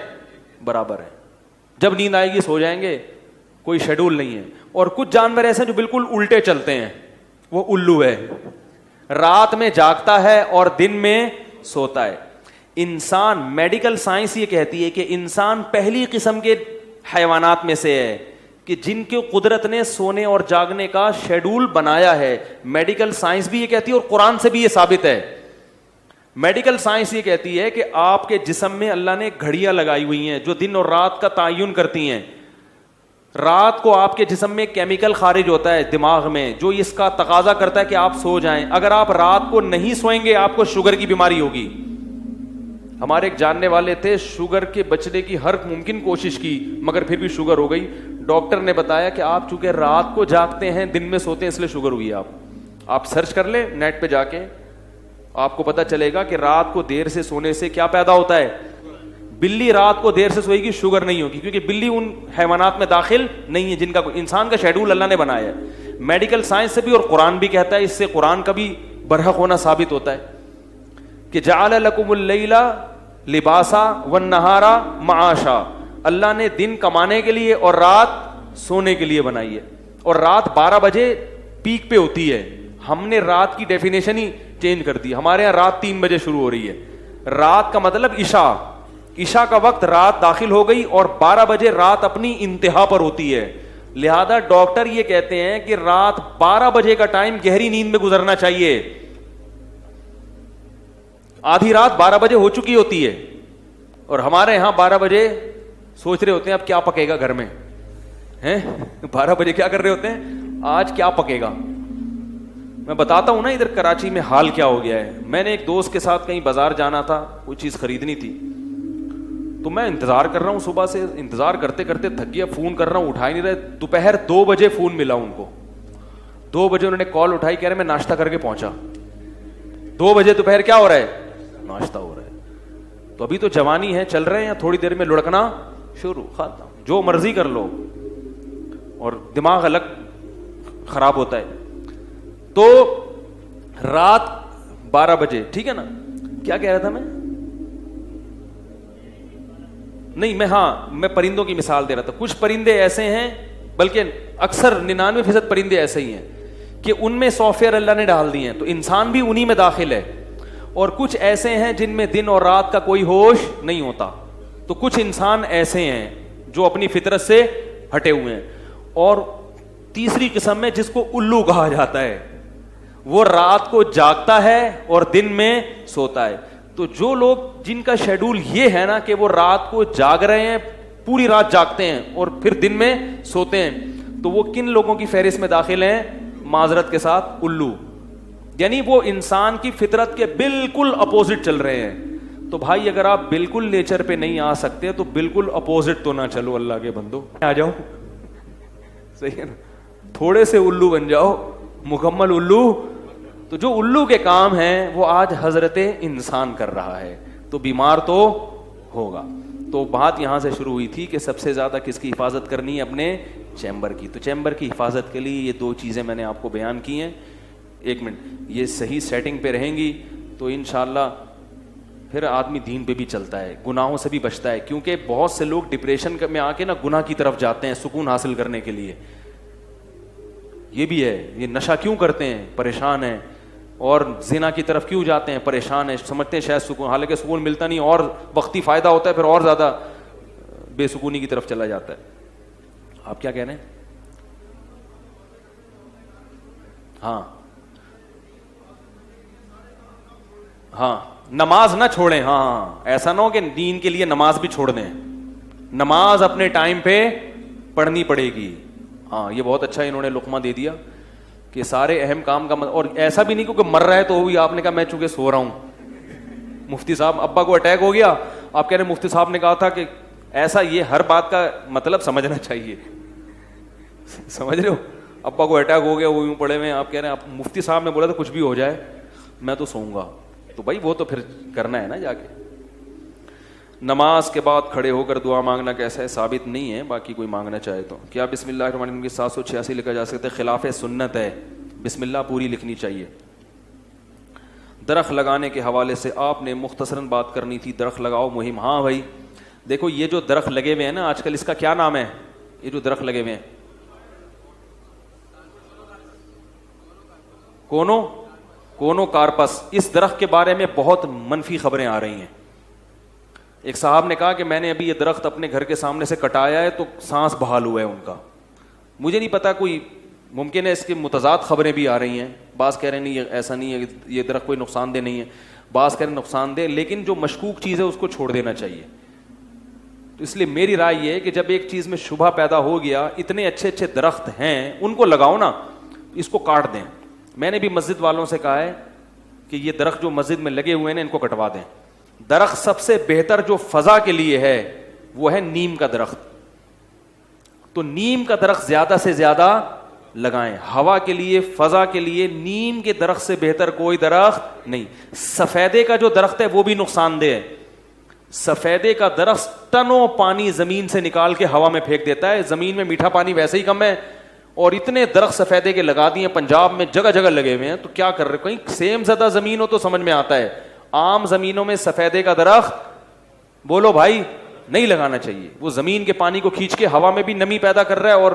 برابر ہیں. جب نیند آئے گی سو جائیں گے, کوئی شیڈول نہیں ہے. اور کچھ جانور ایسے ہیں جو بالکل الٹے چلتے ہیں, وہ الو ہے, رات میں جاگتا ہے اور دن میں سوتا ہے. انسان, میڈیکل سائنس یہ کہتی ہے کہ انسان پہلی قسم کے حیوانات میں سے ہے کہ جن کے قدرت نے سونے اور جاگنے کا شیڈول بنایا ہے. میڈیکل سائنس بھی یہ کہتی ہے اور قرآن سے بھی یہ ثابت ہے. میڈیکل سائنس یہ کہتی ہے کہ آپ کے جسم میں اللہ نے گھڑیاں لگائی ہوئی ہیں جو دن اور رات کا تعین کرتی ہیں. رات کو آپ کے جسم میں کیمیکل خارج ہوتا ہے دماغ میں جو اس کا تقاضا کرتا ہے کہ آپ سو جائیں. اگر آپ رات کو نہیں سوئیں گے آپ کو شوگر کی بیماری ہوگی. ہمارے ایک جاننے والے تھے, شوگر کے بچنے کی ہر ممکن کوشش کی مگر پھر بھی شوگر ہو گئی. ڈاکٹر نے بتایا کہ آپ چونکہ رات کو جاگتے ہیں دن میں سوتے ہیں اس لیے شوگر ہوئی ہے. آپ سرچ کر لیں نیٹ پہ جا کے, آپ کو پتا چلے گا کہ رات کو دیر سے سونے سے کیا پیدا ہوتا ہے. بلی رات کو دیر سے سوئے گی, شوگر نہیں ہوگی, کیونکہ بلی ان حیوانات میں داخل نہیں ہے جن کا انسان کا شیڈول اللہ نے بنایا ہے. میڈیکل سائنس سے بھی اور قرآن بھی کہتا ہے, اس سے قرآن کا بھی برحق ہونا ثابت ہوتا ہے کہ جعل لکم اللیل لباسا والنہار معاشا, اللہ نے دن کمانے کے لیے اور رات سونے کے لیے بنائی ہے. اور رات 12 بجے پیک پہ ہوتی ہے, ہم نے رات کی ڈیفینیشن ہی چینج کر دی. ہمارے یہاں رات 3 بجے شروع ہو رہی ہے. رات کا مطلب عشاء کا وقت رات داخل ہو گئی, اور 12 بجے رات اپنی انتہا پر ہوتی ہے. لہذا ڈاکٹر یہ کہتے ہیں کہ رات 12 بجے کا ٹائم گہری نیند میں گزرنا چاہیے. آدھی رات 12 بجے ہو چکی ہوتی ہے, اور ہمارے یہاں 12 بجے سوچ رہے ہوتے ہیں اب کیا پکے گا گھر میں, ہیں 12 بجے کیا کر رہے ہوتے ہیں, آج کیا پکے گا. میں بتاتا ہوں نا ادھر کراچی میں حال کیا ہو گیا ہے. میں نے ایک دوست کے ساتھ کہیں بازار جانا تھا, کوئی چیز خریدنی تھی, تو میں انتظار کر رہا ہوں, صبح سے انتظار کرتے کرتے تھک گیا, فون کر رہا ہوں اٹھا ہی نہیں رہے. دوپہر 2 بجے فون ملا ان کو, 2 بجے انہوں نے کال اٹھائی, کہہ رہے میں ناشتہ کر کے پہنچا. 2 بجے دوپہر کیا ہو رہا ہے, ناشتہ ہو رہا ہے. تو ابھی تو جوانی ہے, چل رہے ہیں, تھوڑی دیر میں لڑکنا شروع, ختم, جو مرضی کر لو, اور دماغ الگ خراب ہوتا ہے. تو رات 12 بجے, ٹھیک ہے نا, کیا کہہ رہا تھا میں, نہیں میں پرندوں کی مثال دے رہا تھا. کچھ پرندے ایسے ہیں, بلکہ اکثر 99% پرندے ایسے ہی ہیں کہ ان میں سافٹ ویئر اللہ نے ڈال دیے ہیں, تو انسان بھی انہی میں داخل ہے. اور کچھ ایسے ہیں جن میں دن اور رات کا کوئی ہوش نہیں ہوتا. تو کچھ انسان ایسے ہیں جو اپنی فطرت سے ہٹے ہوئے ہیں. اور تیسری قسم میں جس کو الو کہا جاتا ہے, وہ رات کو جاگتا ہے اور دن میں سوتا ہے. تو جو لوگ جن کا شیڈول یہ ہے نا کہ وہ رات کو جاگ رہے ہیں, پوری رات جاگتے ہیں اور پھر دن میں سوتے ہیں, تو وہ کن لوگوں کی فہرست میں داخل ہیں, معذرت کے ساتھ الو. یعنی وہ انسان کی فطرت کے بالکل اپوزٹ چل رہے ہیں. تو بھائی اگر آپ بالکل نیچر پہ نہیں آ سکتے تو بالکل اپوزٹ تو نہ چلو, اللہ کے بندو آ جاؤ, صحیح ہے نا, تھوڑے سے الو بن جاؤ, مکمل الو. تو جو الو کے کام ہیں وہ آج حضرت انسان کر رہا ہے, تو بیمار تو ہوگا. تو بات یہاں سے شروع ہوئی تھی کہ سب سے زیادہ کس کی حفاظت کرنی ہے, اپنے چیمبر کی. تو چیمبر کی حفاظت کے لیے یہ 2 چیزیں میں نے آپ کو بیان کی ہیں. 1 منٹ, یہ صحیح سیٹنگ پہ رہیں گی تو انشاءاللہ پھر آدمی دین پہ بھی چلتا ہے, گناہوں سے بھی بچتا ہے. کیونکہ بہت سے لوگ ڈپریشن میں آ کے نا گناہ کی طرف جاتے ہیں سکون حاصل کرنے کے لیے. یہ بھی ہے, یہ نشہ کیوں کرتے ہیں, پریشان ہیں, اور زنا کی طرف کیوں جاتے ہیں, پریشان ہیں, سمجھتے ہیں شاید سکون, حالانکہ سکون ملتا نہیں, اور وقتی فائدہ ہوتا ہے, پھر اور زیادہ بے سکونی کی طرف چلا جاتا ہے. آپ کیا کہہ رہے ہیں؟ ہاں نماز نہ چھوڑیں. ہاں ایسا نہ ہو کہ دین کے لیے نماز بھی چھوڑ دیں, نماز اپنے ٹائم پہ پڑھنی پڑے گی. ہاں یہ بہت اچھا انہوں نے لقمہ دے دیا کہ سارے اہم کام کا اور ایسا بھی نہیں کیونکہ مر رہا ہے تو بھی آپ نے کہا میں چونکہ سو رہا ہوں. مفتی صاحب ابا کو اٹیک ہو گیا, آپ کہہ رہے ہیں مفتی صاحب نے کہا تھا کہ ایسا, یہ ہر بات کا مطلب سمجھنا چاہیے, سمجھ رہے ہو, ابا کو اٹیک ہو گیا وہ یوں پڑے ہوئے, آپ کہہ رہے ہیں مفتی صاحب نے بولا تھا کچھ بھی ہو جائے میں تو سوؤں گا. تو بھائی وہ تو پھر کرنا ہے نا جا کے. نماز کے بعد کھڑے ہو کر دعا مانگنا کیسا ہے, ثابت نہیں ہے, باقی کوئی مانگنا چاہے تو. کیا بسم اللہ الرحمن الرحیم کی 786 لکھا جا سکتا ہے؟ خلاف سنت ہے, بسم اللہ پوری لکھنی چاہیے. درخت لگانے کے حوالے سے آپ نے مختصراً بات کرنی تھی, درخت لگاؤ مہم. ہاں بھائی دیکھو یہ جو درخت لگے ہوئے ہیں نا آج کل, اس کا کیا نام ہے, یہ جو درخت لگے ہوئے ہیں, کونو کارپس. اس درخت کے بارے میں بہت منفی خبریں آ رہی ہیں. ایک صاحب نے کہا کہ میں نے ابھی یہ درخت اپنے گھر کے سامنے سے کٹایا ہے تو سانس بحال ہوا ہے ان کا. مجھے نہیں پتا, کوئی ممکن ہے اس کے متضاد خبریں بھی آ رہی ہیں. بعض کہہ رہے ہیں نہیں یہ ایسا نہیں ہے, یہ درخت کوئی نقصان دہ نہیں ہے, بعض کہہ رہے ہیں نقصان دہ, لیکن جو مشکوک چیز ہے اس کو چھوڑ دینا چاہیے. تو اس لیے میری رائے یہ ہے کہ جب ایک چیز میں شبہ پیدا ہو گیا, اتنے اچھے اچھے درخت ہیں ان کو لگاؤ نا, اس کو کاٹ دیں. میں نے بھی مسجد والوں سے کہا ہے کہ یہ درخت جو مسجد میں لگے ہوئے ہیں ان کو کٹوا دیں. درخت سب سے بہتر جو فضا کے لیے ہے وہ ہے نیم کا درخت. تو نیم کا درخت زیادہ سے زیادہ لگائیں, ہوا کے لیے, فضا کے لیے. نیم کے درخت سے بہتر کوئی درخت نہیں. سفیدے کا جو درخت ہے وہ بھی نقصان دہ ہے. سفیدے کا درخت ٹنوں پانی زمین سے نکال کے ہوا میں پھینک دیتا ہے. زمین میں میٹھا پانی ویسے ہی کم ہے, اور اتنے درخت سفیدے کے لگا دیے پنجاب میں, جگہ جگہ لگے ہوئے ہیں. تو کیا کر رہے, کہیں سیم زدہ زمین ہو تو سمجھ میں آتا ہے. عام زمینوں میں سفیدے کا درخت بولو بھائی نہیں لگانا چاہیے. وہ زمین کے پانی کو کھینچ کے ہوا میں بھی نمی پیدا کر رہا ہے, اور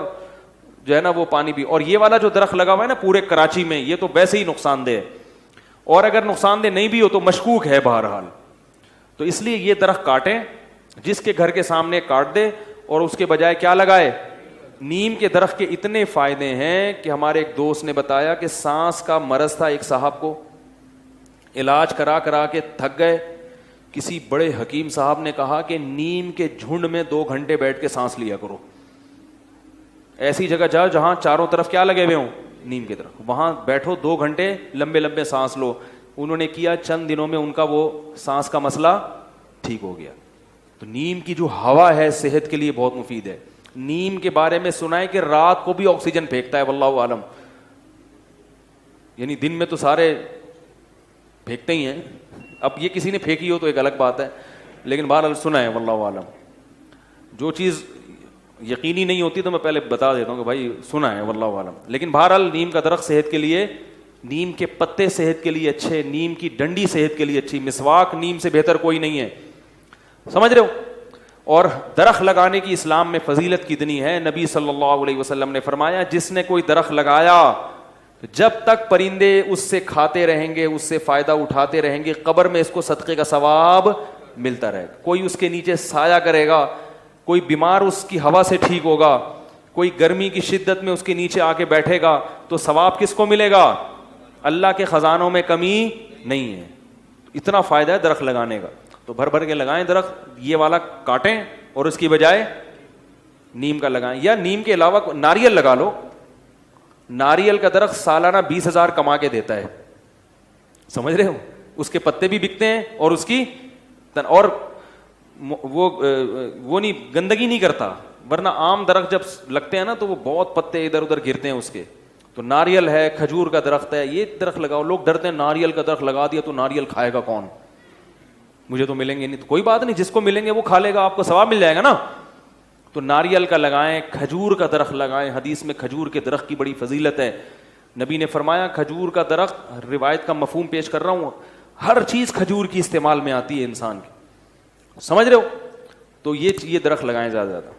جو ہے نا وہ پانی بھی. اور یہ والا جو درخت لگا ہوا ہے نا پورے کراچی میں, یہ تو ویسے ہی نقصان دہ ہے, اور اگر نقصان دہ نہیں بھی ہو تو مشکوک ہے بہرحال. تو اس لیے یہ درخت کاٹیں, جس کے گھر کے سامنے کاٹ دے, اور اس کے بجائے کیا لگائے, نیم کے درخت کے اتنے فائدے ہیں کہ ہمارے ایک دوست نے بتایا کہ سانس کا مرض تھا ایک صاحب کو, علاج کرا کرا کے تھک گئے. کسی بڑے حکیم صاحب نے کہا کہ نیم کے جھنڈ میں 2 گھنٹے بیٹھ کے سانس لیا کرو. ایسی جگہ جاؤ جہاں چاروں طرف کیا لگے ہوئے ہوں, نیم کے درخت, وہاں بیٹھو 2 گھنٹے لمبے لمبے سانس لو. انہوں نے کیا, چند دنوں میں ان کا وہ سانس کا مسئلہ ٹھیک ہو گیا. تو نیم کی جو ہوا ہے صحت کے لیے بہت مفید ہے. نیم کے بارے میں سنا ہے کہ رات کو بھی آکسیجن پھینکتا ہے, واللہ عالم. یعنی دن میں تو سارے پھینکتے ہی ہیں, اب یہ کسی نے پھینکی ہو تو ایک الگ بات ہے, لیکن بہرحال سنا ہے واللہ عالم. جو چیز یقینی نہیں ہوتی تو میں پہلے بتا دیتا ہوں کہ بھائی سنا ہے واللہ عالم. لیکن بہرحال نیم کا درخت صحت کے لیے, نیم کے پتے صحت کے لیے اچھے, نیم کی ڈنڈی صحت کے لیے اچھی, مسواک نیم سے بہتر کوئی نہیں ہے, سمجھ رہے ہو. اور درخت لگانے کی اسلام میں فضیلت کتنی ہے. نبی صلی اللہ علیہ وسلم نے فرمایا, جس نے کوئی درخت لگایا جب تک پرندے اس سے کھاتے رہیں گے, اس سے فائدہ اٹھاتے رہیں گے, قبر میں اس کو صدقے کا ثواب ملتا رہے گا. کوئی اس کے نیچے سایہ کرے گا, کوئی بیمار اس کی ہوا سے ٹھیک ہوگا, کوئی گرمی کی شدت میں اس کے نیچے آ کے بیٹھے گا, تو ثواب کس کو ملے گا؟ اللہ کے خزانوں میں کمی نہیں ہے. اتنا فائدہ ہے درخت لگانے کا, تو بھر بھر کے لگائیں درخت. یہ والا کاٹیں اور اس کی بجائے نیم کا لگائیں, یا نیم کے علاوہ ناریل لگا لو. ناریل کا درخت سالانہ 20,000 کما کے دیتا ہے, سمجھ رہے ہو. اس کے پتے بھی بکتے ہیں اور اس کی اور وہ نہیں گندگی نہیں کرتا, ورنہ عام درخت جب لگتے ہیں نا تو وہ بہت پتے ادھر ادھر گرتے ہیں اس کے. تو ناریل ہے, کھجور کا درخت ہے, یہ درخت لگاؤ. لوگ ڈرتے ہیں ناریل کا درخت لگا دیا تو ناریل کھائے گا کون, مجھے تو ملیں گے نہیں. تو کوئی بات نہیں, جس کو ملیں گے وہ کھا لے گا, آپ کو ثواب مل جائے گا نا. تو ناریل کا لگائیں, کھجور کا درخت لگائیں. حدیث میں کھجور کے درخت کی بڑی فضیلت ہے. نبی نے فرمایا کھجور کا درخت, روایت کا مفہوم پیش کر رہا ہوں, ہر چیز کھجور کی استعمال میں آتی ہے انسان کی, سمجھ رہے ہو. تو یہ درخت لگائیں زیادہ سے زیادہ.